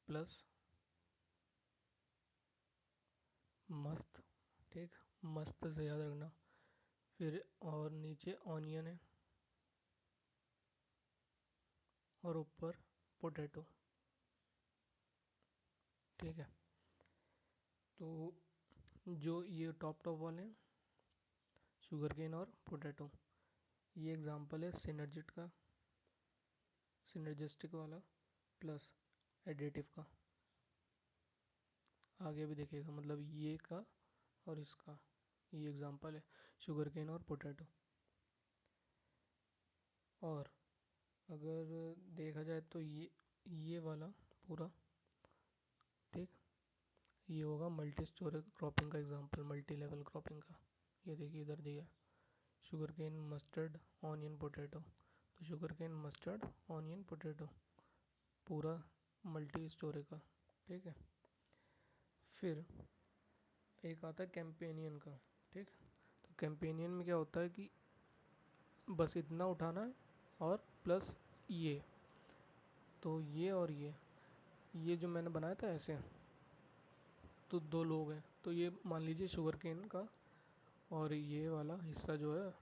A: प्लस मस्त, ठीक, मस्त से याद रखना। फिर और नीचे ऑनियन है और ऊपर पोटैटो। ठीक है, तो जो ये टॉप टॉप वाले हैं शुगर केन और पोटैटो, ये एग्जांपल है सिनर्जिस्टिक वाला प्लस एडिटिव का। आगे भी देखिएगा, मतलब ये का और इसका, ये एग्जांपल है शुगर केन और पोटैटो। और अगर देखा जाए तो ये वाला पूरा, ठीक, ये होगा मल्टी स्टोरेज क्रॉपिंग का एग्जांपल, मल्टी लेवल क्रॉपिंग का। ये देखिए इधर दिया sugarcane mustard onion potato. तो sugarcane mustard onion potato पूरा मल्टी स्टोरेज का। ठीक है, फिर एक आता है कैंपेनियन का। ठीक, तो कैंपेनियन में क्या होता है कि बस इतना उठाना है और प्लस ये, तो ये और ये जो मैंने बनाया था ऐसे, तो दो लोग हैं, तो ये मान लीजिए शुगर केन का, और ये वाला हिस्सा जो है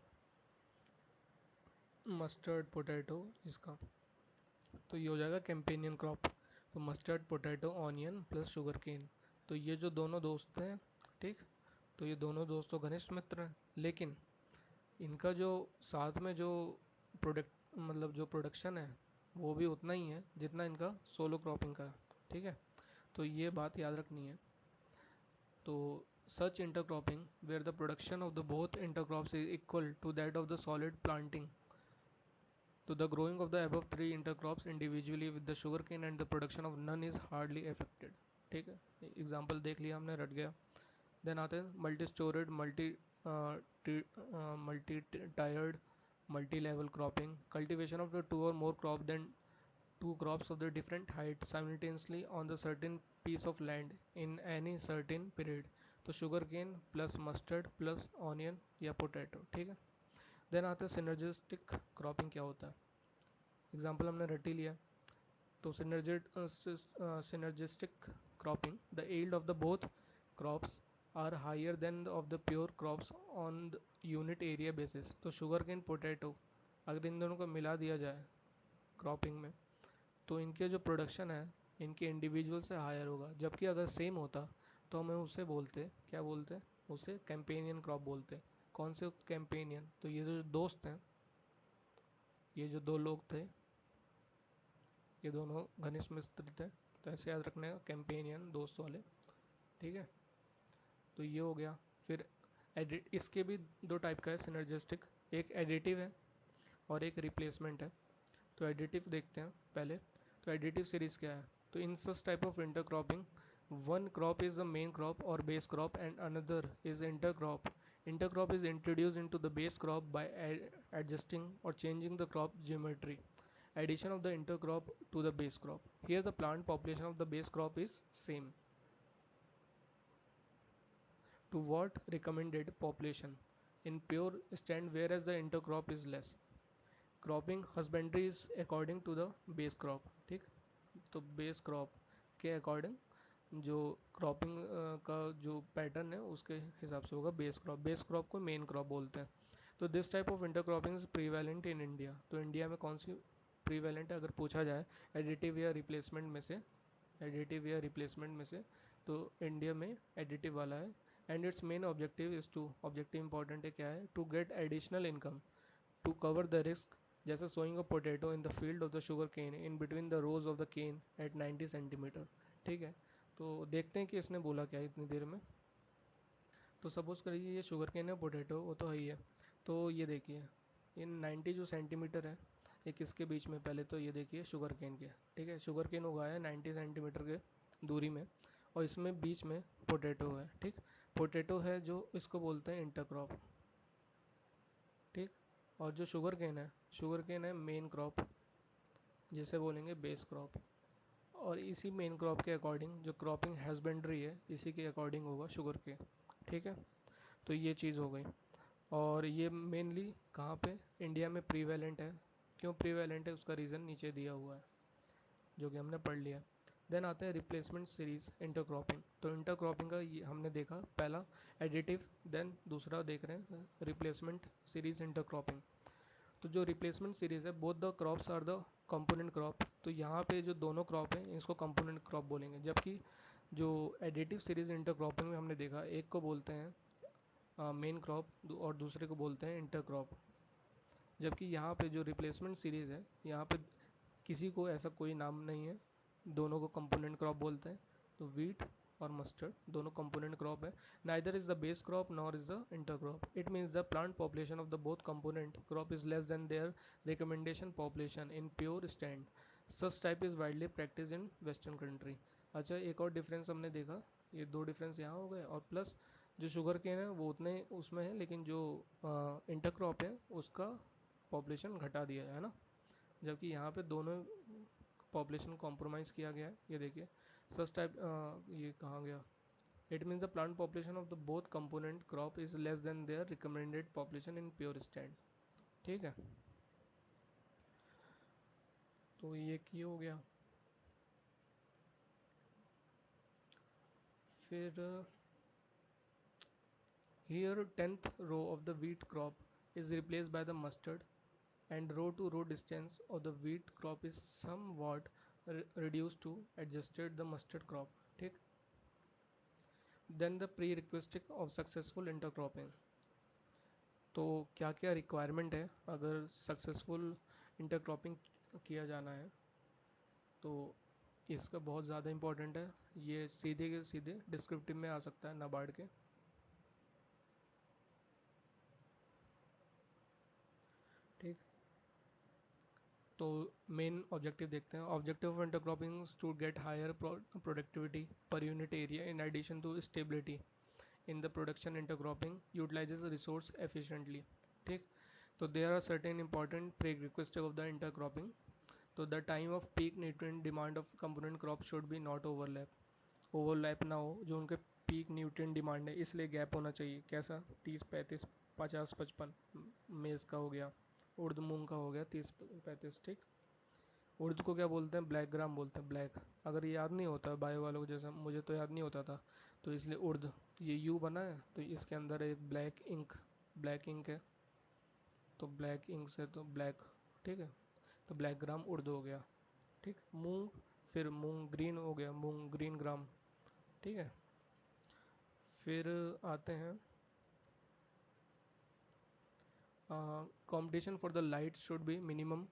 A: मस्टर्ड पोटैटो इसका। तो ये हो जाएगा कैंपेनियन क्रॉप। तो mustard potato onion plus sugarcane. तो ये जो दोनों दोस्त हैं, ठीक, तो ये दोनों दोस्त तो घनिष्ठ मित्र हैं, लेकिन इनका जो साथ में जो प्रोडक्ट मतलब जो प्रोडक्शन है वो भी उतना ही है जितना इनका सोलो क्रॉपिंग का है। ठीक है, तो ये बात याद रखनी है। तो such intercropping where the production of the both intercrops is equal to that of the solid planting, to the growing of the above three intercrops individually with the sugarcane and the production of none is hardly affected। ठीक है, example देख लिया हमने, रट गया। Then आते हैं multi storied multi tiered multi level cropping, cultivation of the two और more crop then two crops of the different height simultaneously on the certain piece of land in any certain period। तो sugarcane plus mustard plus onion या potato. ठीक है, then आता है synergistic cropping. क्या होता है, एग्जांपल हमने रट ही लिया। तो synergistic cropping, the yield of the both crops are higher than of the pure crops on the unit area basis। तो शुगर केन पोटैटो अगर इन दोनों को मिला दिया जाए क्रॉपिंग में, तो इनके जो प्रोडक्शन है इनके इंडिविजुअल से हायर होगा, जबकि अगर सेम होता तो हमें उसे बोलते, क्या बोलते, उसे कैंपेनियन क्रॉप बोलते हैं। कौन से कैंपेनियन? तो ये जो दोस्त हैं, ये जो दो लोग थे, ये दोनों घनिष्ठ मित्र थे, तो ऐसे याद रखने का, कैंपेनियन दोस्त वाले। ठीक है, तो ये हो गया। फिर एडिट, इसके भी दो टाइप का है सिनर्जिस्टिक, एक एडिटिव है और एक रिप्लेसमेंट है। तो एडिटिव देखते हैं पहले। तो एडिटिव सीरीज क्या है? तो in such type of intercropping, one crop is the main crop or base crop and another is intercrop. Intercrop is introduced into the base crop by adjusting or changing the crop geometry. Addition of the intercrop to the base crop. Here the plant population of the base crop is same to what recommended population in pure stand, whereas the intercrop is less. Cropping husbandry is according to the base crop. ठीक, तो base crop के according जो क्रॉपिंग का जो pattern है उसके हिसाब से होगा बेस क्रॉप। बेस क्रॉप को मेन क्रॉप बोलते हैं। तो this type of intercropping is prevalent in India. तो इंडिया में कौन सी प्रीवैलेंट है अगर पूछा जाए एडिटिव या रिप्लेसमेंट में से, एडिटिव या रिप्लेसमेंट में से, तो इंडिया में एडिटिव वाला है। And its main objective is to, objective important है क्या है, to get additional income to cover the risk, जैसे sowing a potato in the field of the sugarcane in between the rows of the cane at 90 centimetre. ठीक है, तो देखते हैं कि इसने बोला क्या इतनी देर में। तो सपोज करिए ये शुगर केन है, पोटैटो वो तो है ही है। तो ये देखिए इन 90 जो सेंटीमीटर है, ये किसके बीच में? पहले तो ये देखिए शुगर केन के, ठीक है, शुगर केन उगाया है 90 सेंटीमीटर के दूरी में, और इसमें बीच में पोटैटो है। ठीक, पोटैटो है जो इसको बोलते हैं इंटरक्रॉप। ठीक, और जो शुगर केन है, शुगर केन है मेन क्रॉप, जिसे बोलेंगे बेस क्रॉप। और इसी मेन क्रॉप के अकॉर्डिंग जो क्रॉपिंग हस्बेंड्री है, इसी के अकॉर्डिंग होगा शुगर केन। ठीक है, तो ये चीज़ हो गई। और ये मेनली कहाँ पे इंडिया में प्रीवैलेंट है। क्यों प्रीवैलेंट है उसका रीज़न नीचे दिया हुआ है, जो कि हमने पढ़ लिया। देन आते हैं रिप्लेसमेंट सीरीज इंटरक्रॉपिंग। तो इंटरक्रॉपिंग का ये हमने देखा, पहला एडिटिव, देन दूसरा देख रहे हैं रिप्लेसमेंट सीरीज इंटरक्रॉपिंग। तो जो रिप्लेसमेंट सीरीज है, both the crops are the component crop. तो यहाँ पे जो दोनों क्रॉप हैं इसको कंपोनेंट क्रॉप बोलेंगे। जबकि जो एडिटिव सीरीज इंटरक्रॉपिंग में हमने देखा, एक को बोलते हैं मेन क्रॉप और दूसरे को बोलते हैं इंटरक्रॉप। जबकि यहाँ पे जो रिप्लेसमेंट सीरीज है, यहाँ पे किसी को ऐसा कोई नाम नहीं है, दोनों को कंपोनेंट क्रॉप बोलते हैं। तो वीट और मस्टर्ड दोनों कंपोनेंट क्रॉप है। Neither is the base crop nor is the intercrop. It means the plant population of the both component crop is less than their recommendation population in pure stand. Such type is widely practice in western country. अच्छा, एक और difference हमने देखा, ये दो difference यहाँ हो गए, और प्लस जो शुगर केन है वो उतने उसमें है, लेकिन जो इंटरक्रॉप है उसका पॉपुलेशन घटा दिया है ना। जबकि यहाँ पे दोनों पॉपुलेशन कॉम्प्रोमाइज़ किया गया है। ये देखिए सच टाइप, ये कहाँ गया, it means the plant population of the both component crop is less than their recommended population in pure stand. ठीक है, तो ये की हो गया। फिर here 10th row of the wheat crop is replaced by the mustard, and row to row distance of the wheat crop is somewhat reduced to adjusted the mustard crop. ठीक, then the prerequisite of successful intercropping। तो क्या क्या requirement है अगर successful intercropping किया जाना है, तो इसका बहुत ज़्यादा इंपॉर्टेंट है। ये सीधे के सीधे डिस्क्रिप्टिव में आ सकता है नाबार्ड के। ठीक, तो मेन ऑब्जेक्टिव देखते हैं। Objective of intercropping to get higher productivity per unit area in addition to stability in the production. Intercropping utilises resource efficiently. ठीक, तो there are certain important prerequisite of the intercropping. तो the time of peak nutrient demand of component crop should be not overlap ना हो जो उनके peak nutrient demand है, इसलिए gap होना चाहिए। कैसा? 30, 35, 50, 55 मेज़ का हो गया, उर्द मूंग का हो गया 30, 35। ठीक, उर्द को क्या बोलते हैं? ब्लैक ग्राम बोलते हैं, ब्लैक। अगर ये याद नहीं होता बायो वालों को, जैसा मुझे तो याद नहीं होता था, तो इसलिए उर्द, ये यू बना है तो इसके अंदर एक ब्लैक इंक है, तो ब्लैक इंक से तो ब्लैक। ठीक है, तो ब्लैक ग्राम उर्द हो गया। ठीक, मूंग, फिर मूंग ग्रीन हो गया, मूंग ग्रीन ग्राम। ठीक है, फिर आते हैं competition for the light should be minimum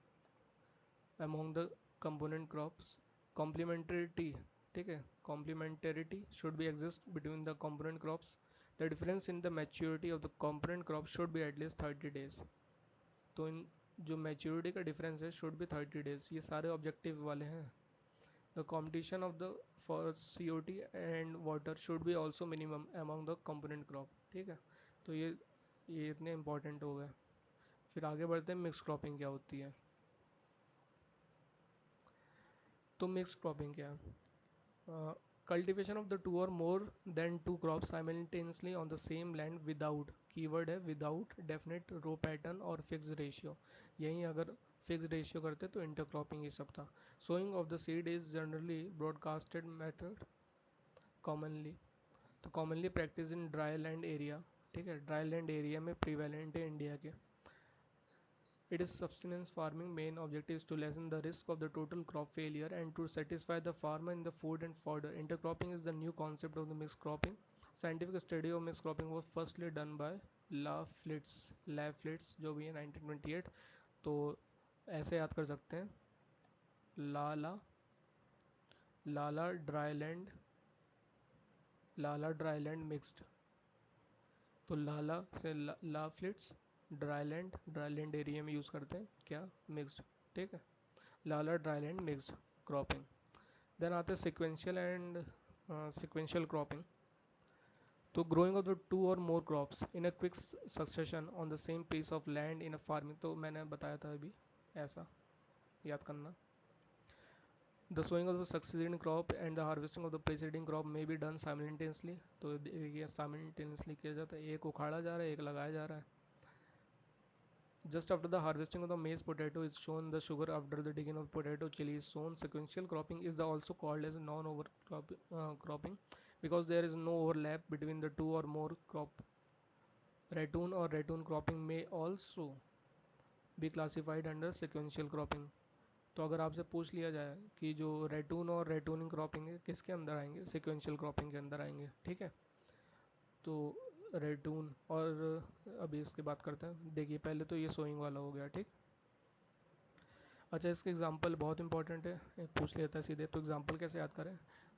A: among the component crops. Complementarity, ठीक है, complementarity should be exist between the component crops. The difference in the maturity of the component crops should be at least 30 days. तो इन जो maturity का difference है should B 30 days, ये सारे objective वाले हैं. The competition of the for CO2 and water should be also minimum among the component crop. ठीक है, तो ये इतने इंपॉर्टेंट हो गए. फिर आगे बढ़ते हैं मिक्स क्रॉपिंग क्या होती है. तो मिक्स क्रॉपिंग क्या है? कल्टिवेशन ऑफ द टू और more than two crop simultaneously on the same land without, keyword है without definite row pattern or fix ratio. यहीं अगर फिक्स रेशियो करते तो इंटरक्रॉपिंग ये सब था. Sowing of the seed is generally broadcasted method commonly. तो commonly practice in dry land area. ठीक है, ड्राई लैंड एरिया में प्रीवेलेंट है इंडिया के. It is subsistence farming main objective is to lessen the risk of the total crop failure and to satisfy the farmer in the food and fodder. Intercropping is the new concept of the mixed cropping. Scientific study of mixed cropping was firstly done by La Flitz जो भी है 1928. तो ऐसे याद कर सकते हैं, लाला लाला ड्राई लैंड मिक्स्ड. तो लाला से ला फ्लिट्स, ड्राई लैंड एरिया में यूज़ करते हैं क्या, मिक्स्ड. ठीक है, लाला dry land mixed cropping. Then आते हैं सिक्वेंशियल क्रॉपिंग. तो ग्रोइंग ऑफ द टू और more crops in a quick succession on the same piece of land in a farming. तो मैंने बताया था अभी, ऐसा याद करना. The sowing of the succeeding crop and the harvesting of the preceding crop may be done simultaneously. तो ये simultaneously किया जाता है, एक उखाड़ा जा रहा है एक लगाया जा रहा है. Just after the harvesting of the maize potato is shown the sugar, after the digging of potato chili is sown. Sequential cropping is also called as cropping because there is no overlap between the two or more crop. Ratoon or ratoon cropping may also be classified under sequential cropping. तो अगर आपसे पूछ लिया जाए कि जो रेटून और रेटूनिंग cropping है किसके अंदर आएंगे, सिक्वेंशियल क्रॉपिंग के अंदर आएंगे. ठीक है, तो रेटून और अभी इसकी बात करते हैं. देखिए पहले तो ये सोइंग वाला हो गया. ठीक, अच्छा इसके एग्जांपल बहुत इंपॉर्टेंट है, पूछ लेता है सीधे. तो एग्जांपल कैसे याद करें,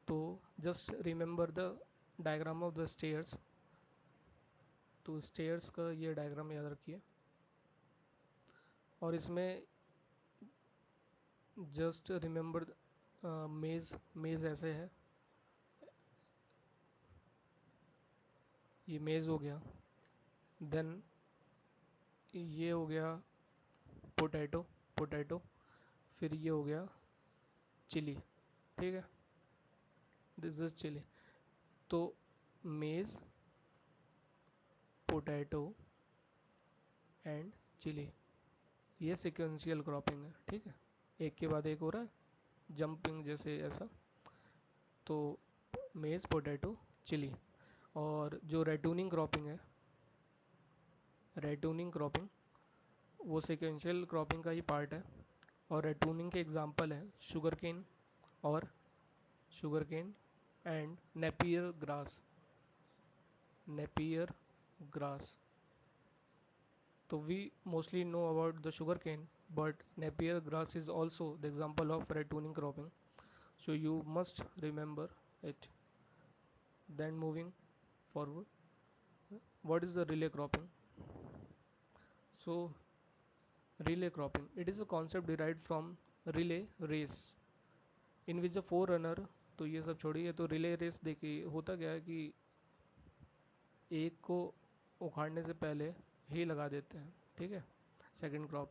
A: तो just remember the diagram of the stairs. तो स्टेयर्स का ये डायग्राम याद रखिए और इसमें जस्ट रिमेंबर मेज़ ऐसे है, ये मेज़ हो गया. देन ये हो गया पोटैटो. फिर ये हो गया चिली. ठीक है, दिस इज चिली. तो मेज़, पोटैटो एंड चिली, ये सिक्वेंशियल क्रॉपिंग है. ठीक है, एक के बाद एक हो रहा है, जंपिंग जैसे ऐसा. तो मेज़, पोटैटो, चिली. और जो रेटूनिंग क्रॉपिंग है, रेटूनिंग क्रॉपिंग वो सिक्वेंशियल क्रॉपिंग का ही पार्ट है. और रेटूनिंग के एग्जांपल है sugarcane and Napier grass. तो we mostly know about the sugarcane, but Napier grass is also the example of retooning cropping, so you must remember it. Then moving forward, what is the relay cropping? So relay cropping, it is a concept derived from relay race in which the forerunner. तो ये सब छोड़िए, तो relay race देखिए होता क्या है कि एक को उखाड़ने से पहले ही लगा देते हैं. ठीक है, सेकंड क्रॉप.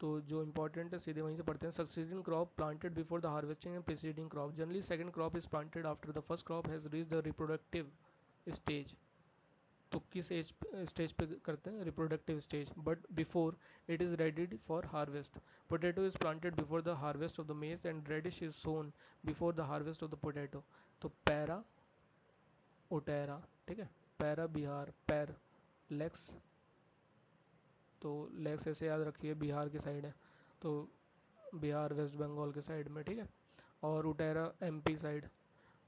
A: तो जो इंपॉर्टेंट है सीधे वहीं से पढ़ते हैं. Succeeding crop planted before the harvesting and preceding crop. Generally second crop is planted after the first crop has reach the reproductive stage. तो किस स्टेज पे करते हैं, reproductive stage, but before it is ready for harvest. Potato is planted before the harvest of the maize and radish is sown before the harvest of the potato. तो पैरा ओटेरा. ठीक है, पैरा बिहार, पैर लेक्स. तो लेक्स ऐसे याद रखिए, बिहार की साइड है, तो बिहार वेस्ट बंगाल के साइड में. ठीक है, और उटेरा MP साइड,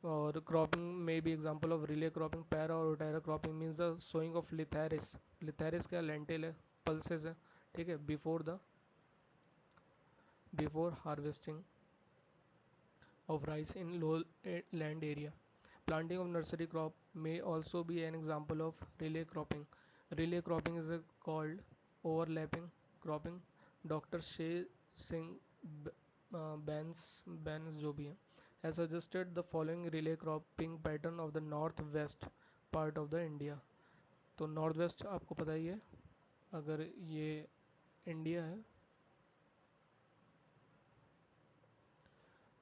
A: और क्रॉपिंग में भी एग्जांपल ऑफ रिले क्रॉपिंग, पैरा और ओटायरा cropping means the sowing of lathyrus. Lathyrus क्या, लेंटिल है, पल्सेस है, ठीक है, before harvesting of rice in land area. Planting of nursery crop may also be an example of relay cropping. Relay cropping is called overlapping cropping. Dr. Shay Singh Bans जो भी है has suggested the following relay cropping pattern of the northwest part of the India. तो north west आपको पता ही है, अगर ये India है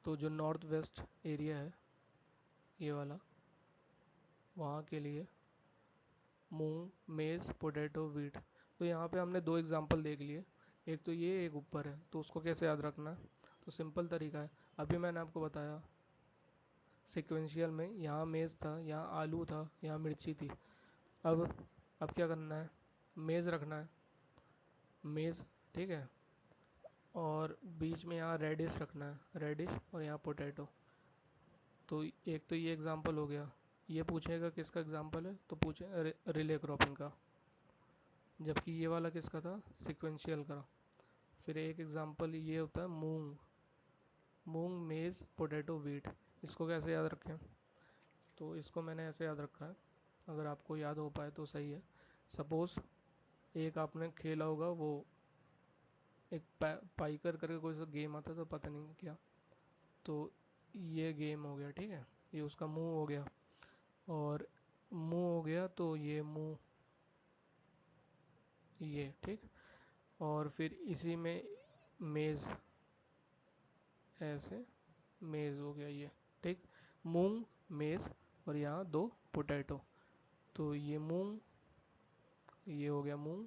A: तो जो नॉर्थ वेस्ट एरिया है ये वाला, वहाँ के लिए मूंग, मेज़, पोटैटो, वीट। तो यहाँ पे हमने दो एग्जांपल देख लिए, एक तो ये एक ऊपर है, तो उसको कैसे याद रखना है? तो सिंपल तरीका है, अभी मैंने आपको बताया सिक्वेंशियल में, यहाँ मेज़ था, यहाँ आलू था, यहाँ मिर्ची थी। अब क्या करना है, मेज़ रखना है, मेज़, ठीक है, और बीच में यहाँ रेडिश रखना है, रेडिश, और यहाँ पोटैटो। तो एक तो ये एग्जांपल हो गया। ये पूछेगा किसका एग्जांपल है, तो पूछे रिले क्रॉपिंग का, जबकि ये वाला किसका था, सिक्वेंशियल का। फिर एक एग्जांपल ये होता है मूंग, मेज़, पोटैटो, वीट। इसको कैसे याद रखें? तो इसको मैंने ऐसे याद रखा है, अगर आपको याद हो पाए तो सही है। सपोज़ एक आपने खेला होगा वो एक पाइकर करके कोई सा गेम आता था, पता नहीं क्या, तो ये गेम हो गया, ठीक है, ये उसका मुंह हो गया, और मुंह हो गया तो ये मुंह, ये ठीक, और फिर इसी में मेज़, ऐसे मेज़ हो गया ये, ठीक, मूंग, मेज़, और यहाँ दो पोटैटो। तो ये मूंग, ये हो गया मूंग,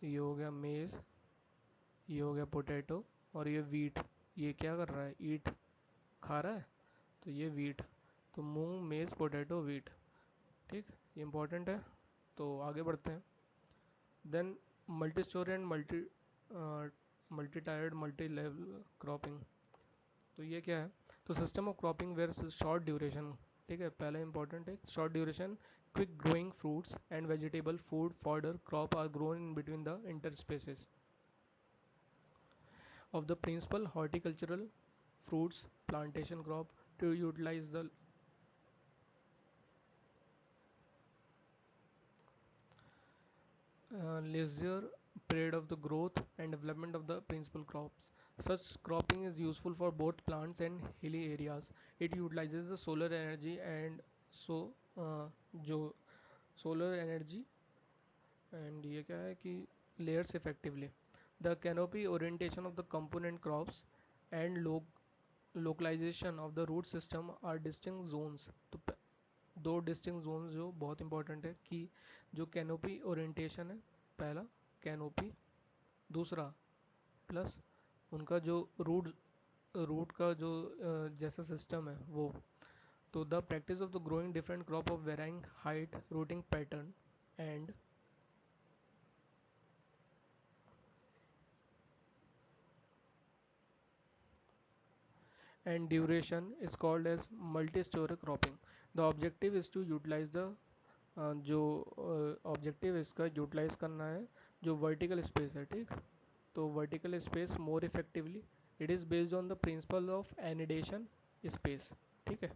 A: ये हो गया मेज़, ये हो गया पोटैटो, और ये वीट, ये क्या कर रहा है, ईट खा रहा है, तो ये वीट। तो मूंग, मेज़, पोटैटो, वीट, ठीक, ये इम्पोर्टेंट है। तो आगे बढ़ते हैं। Then multi storey and multi tiered multi level cropping. तो ये क्या है, तो system of cropping where short duration, ठीक है, पहला इंपॉर्टेंट है short duration, quick growing fruits and vegetable food fodder crop are grown in between the interspaces of the principal horticultural fruits plantation crop to utilize the leisure period of the growth and development of the principal crops. Such cropping is useful for both plants and hilly areas. It utilizes the solar energy and so जो solar energy and ये क्या है कि layers effectively. The canopy orientation of the component crops and localization of the root system are distinct zones. तो दो distinct Jones जो बहुत important है कि जो कैनोपी ओरिएंटेशन है, पहला कैनोपी, दूसरा प्लस उनका जो रूट का जो जैसा सिस्टम है वो। तो the practice of the growing different crop of varying height, routing pattern and duration is called as multi-story cropping. The objective is to utilize the जो ऑब्जेक्टिव इसका यूटिलाइज करना है जो वर्टिकल स्पेस है, ठीक, तो vertical space more effectively. It is based on the principle of एनिडेशन space, ठीक है,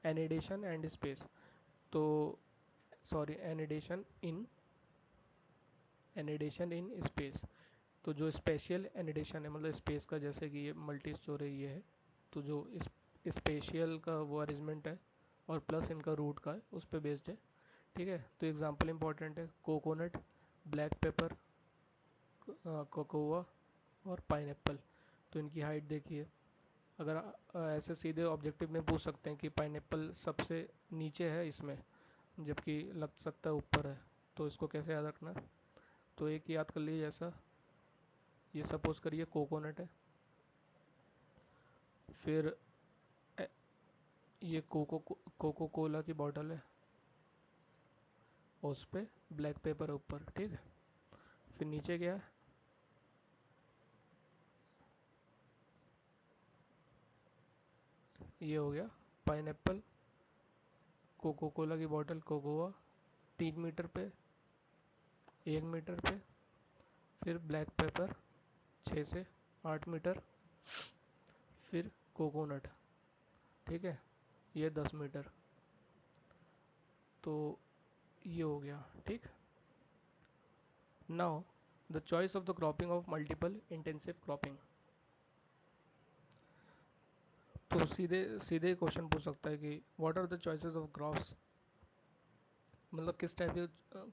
A: एनिडेशन एंड स्पेस, तो सॉरी एनिडेशन इन स्पेस। तो जो स्पेशियल एनिडेशन है मतलब स्पेस का, जैसे कि ये मल्टी स्टोरी ये है, तो जो स्पेशियल का वो अरेंजमेंट है और प्लस इनका रूट का है उस पर बेस्ड है, ठीक है। तो एग्जांपल इंपॉर्टेंट है कोकोनट, ब्लैक पेपर, कोकोआ और पाइनएप्पल। तो इनकी हाइट देखिए, अगर ऐसे सीधे ऑब्जेक्टिव में पूछ सकते हैं कि पाइनएप्पल सबसे नीचे है इसमें जबकि लग सकता है ऊपर है, तो इसको कैसे याद रखना? तो एक याद कर लीजिए, जैसा ये सपोज करिए कोकोनट है, फिर ये कोको कोला की बॉटल है, उस पे ब्लैक पेपर है ऊपर, ठीक है, फिर नीचे क्या है, ये हो गया पाइनएप्पल, कोको कोला की बोतल कोकोआ 3 मीटर पे, 1 मीटर पे, फिर ब्लैक पेपर 6 से 8 मीटर, फिर कोकोनट, ठीक है, ये 10 मीटर। तो ये हो गया, ठीक। Now the choice of the cropping of multiple intensive cropping. तो सीधे सीधे क्वेश्चन पूछ सकता है कि what are the choices of crops, मतलब किस टाइप के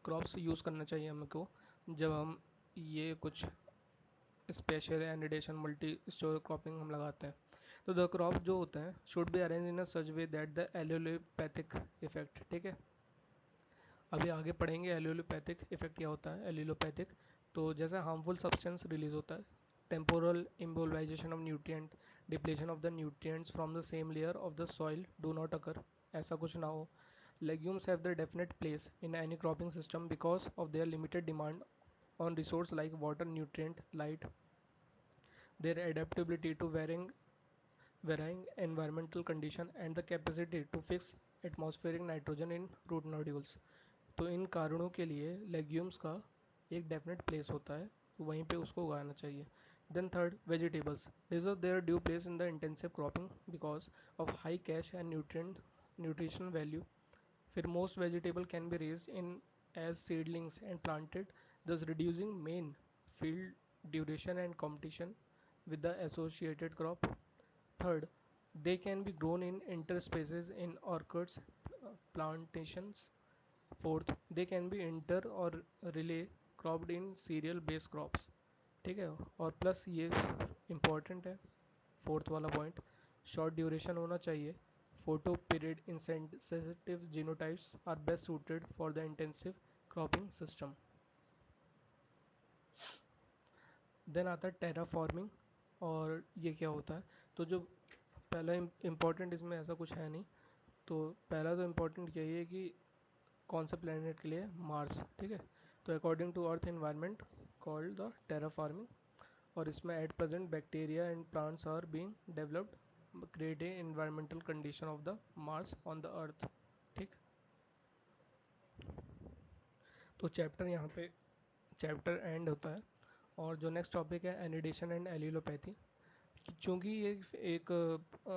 A: क्रॉप्स यूज़ करना चाहिए हमको जब हम ये कुछ स्पेशल एनिडेशन मल्टी स्टोर क्रॉपिंग हम लगाते हैं। तो द क्रॉप जो होता है should be arrange in a such way that the allelopathic effect, ठीक है। अभी आगे पढ़ेंगे एलोलोपैथिक इफेक्ट क्या होता है। एलोलोपैथिक तो जैसे हार्मफुल सब्सटेंस रिलीज होता है, temporal immobilisation of nutrient, depletion of the nutrients from the same layer of the soil do not occur, ऐसा कुछ ना हो। Legumes have their definite place in any cropping system because of their limited demand on resources like water, nutrient, light, their adaptability to varying environmental condition, and the capacity to fix atmospheric nitrogen in root nodules. तो इन कारणों के लिए legumes का एक definite place होता है, वहीं पे उसको उगाना चाहिए। Then third, vegetables deserve their due place in the intensive cropping because of high cash and nutritional value. फिर most vegetable can be raised in as seedlings and planted, thus reducing main field duration and competition with the associated crop. Third, they can be grown in interspaces in orchards, plantations. Fourth, they can be inter or relay cropped in cereal based crops, ठीक है। और plus ये important है fourth वाला point, short duration होना चाहिए। Photo period insensitive genotypes are best suited for the intensive cropping system. देन आता है टेराफॉर्मिंग, और ये क्या होता है। तो जो पहला इम्पोर्टेंट इसमें ऐसा कुछ है नहीं, तो पहला तो इम्पोर्टेंट यही है कि कौन सा प्लेनेट के लिए, मार्स, ठीक है। तो according to earth environment called the terraforming, और इसमें at present bacteria and plants are being developed creating environmental condition of the Mars on the Earth, ठीक। तो चैप्टर यहाँ पे चैप्टर एंड होता है, और जो नेक्स्ट टॉपिक है एनिडेशन एंड एलिलोपैथी। चूँकि ये एक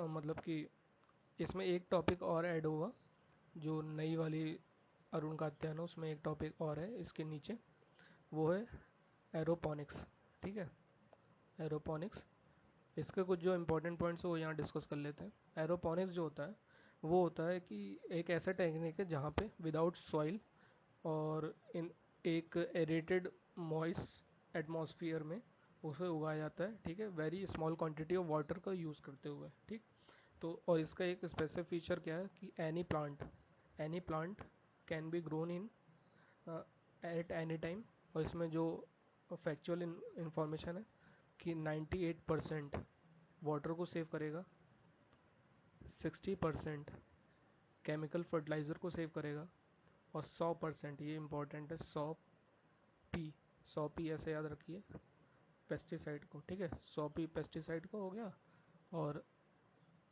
A: मतलब कि इसमें एक टॉपिक और ऐड होगा, जो नई वाली अरुण कात्यायन है उसमें एक टॉपिक और है इसके नीचे, वो है एरोपोनिक्स, ठीक है। एरोपोनिक्स, इसके कुछ जो इंपॉर्टेंट पॉइंट्स वो यहाँ डिस्कस कर लेते हैं। एरोपोनिक्स जो होता है वो होता है कि एक ऐसा टेक्निक है जहाँ पे विदाउट सॉइल और इन एक एरेटेड मॉइस्ट एटमॉस्फेयर में उसे उगाया जाता है, ठीक है, very small quantity of water का यूज़ करते हुए, ठीक। तो और इसका एक स्पेसिफिक फीचर क्या है कि any plant can be grown in at any time. और इसमें जो फैक्चुअल इंफॉर्मेशन है कि 98% वाटर को सेव करेगा, 60% केमिकल फर्टिलाइज़र को सेव करेगा, और 100%, ये इम्पोर्टेंट है, 100 पी ऐसे याद रखिए, पेस्टिसाइड को, ठीक है। 100 पी पेस्टिसाइड को हो गया, और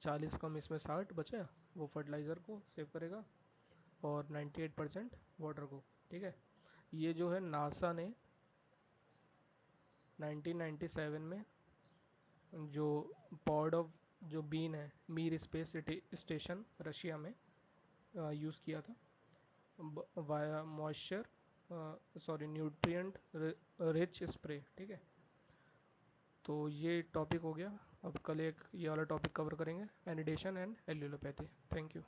A: 40 कम इसमें 60 बचा, वो फर्टिलाइज़र को सेव करेगा, और 98% वाटर को, ठीक है। ये जो है नासा ने 1997 में जो पॉड ऑफ जो बीन है मीर स्पेस स्टेशन रशिया में यूज़ किया था via moisture nutrient rich spray, ठीक है। तो ये टॉपिक हो गया। अब कल एक ये वाला टॉपिक कवर करेंगे, एनिडेशन एंड एल्यूलोपैथी। Thank you.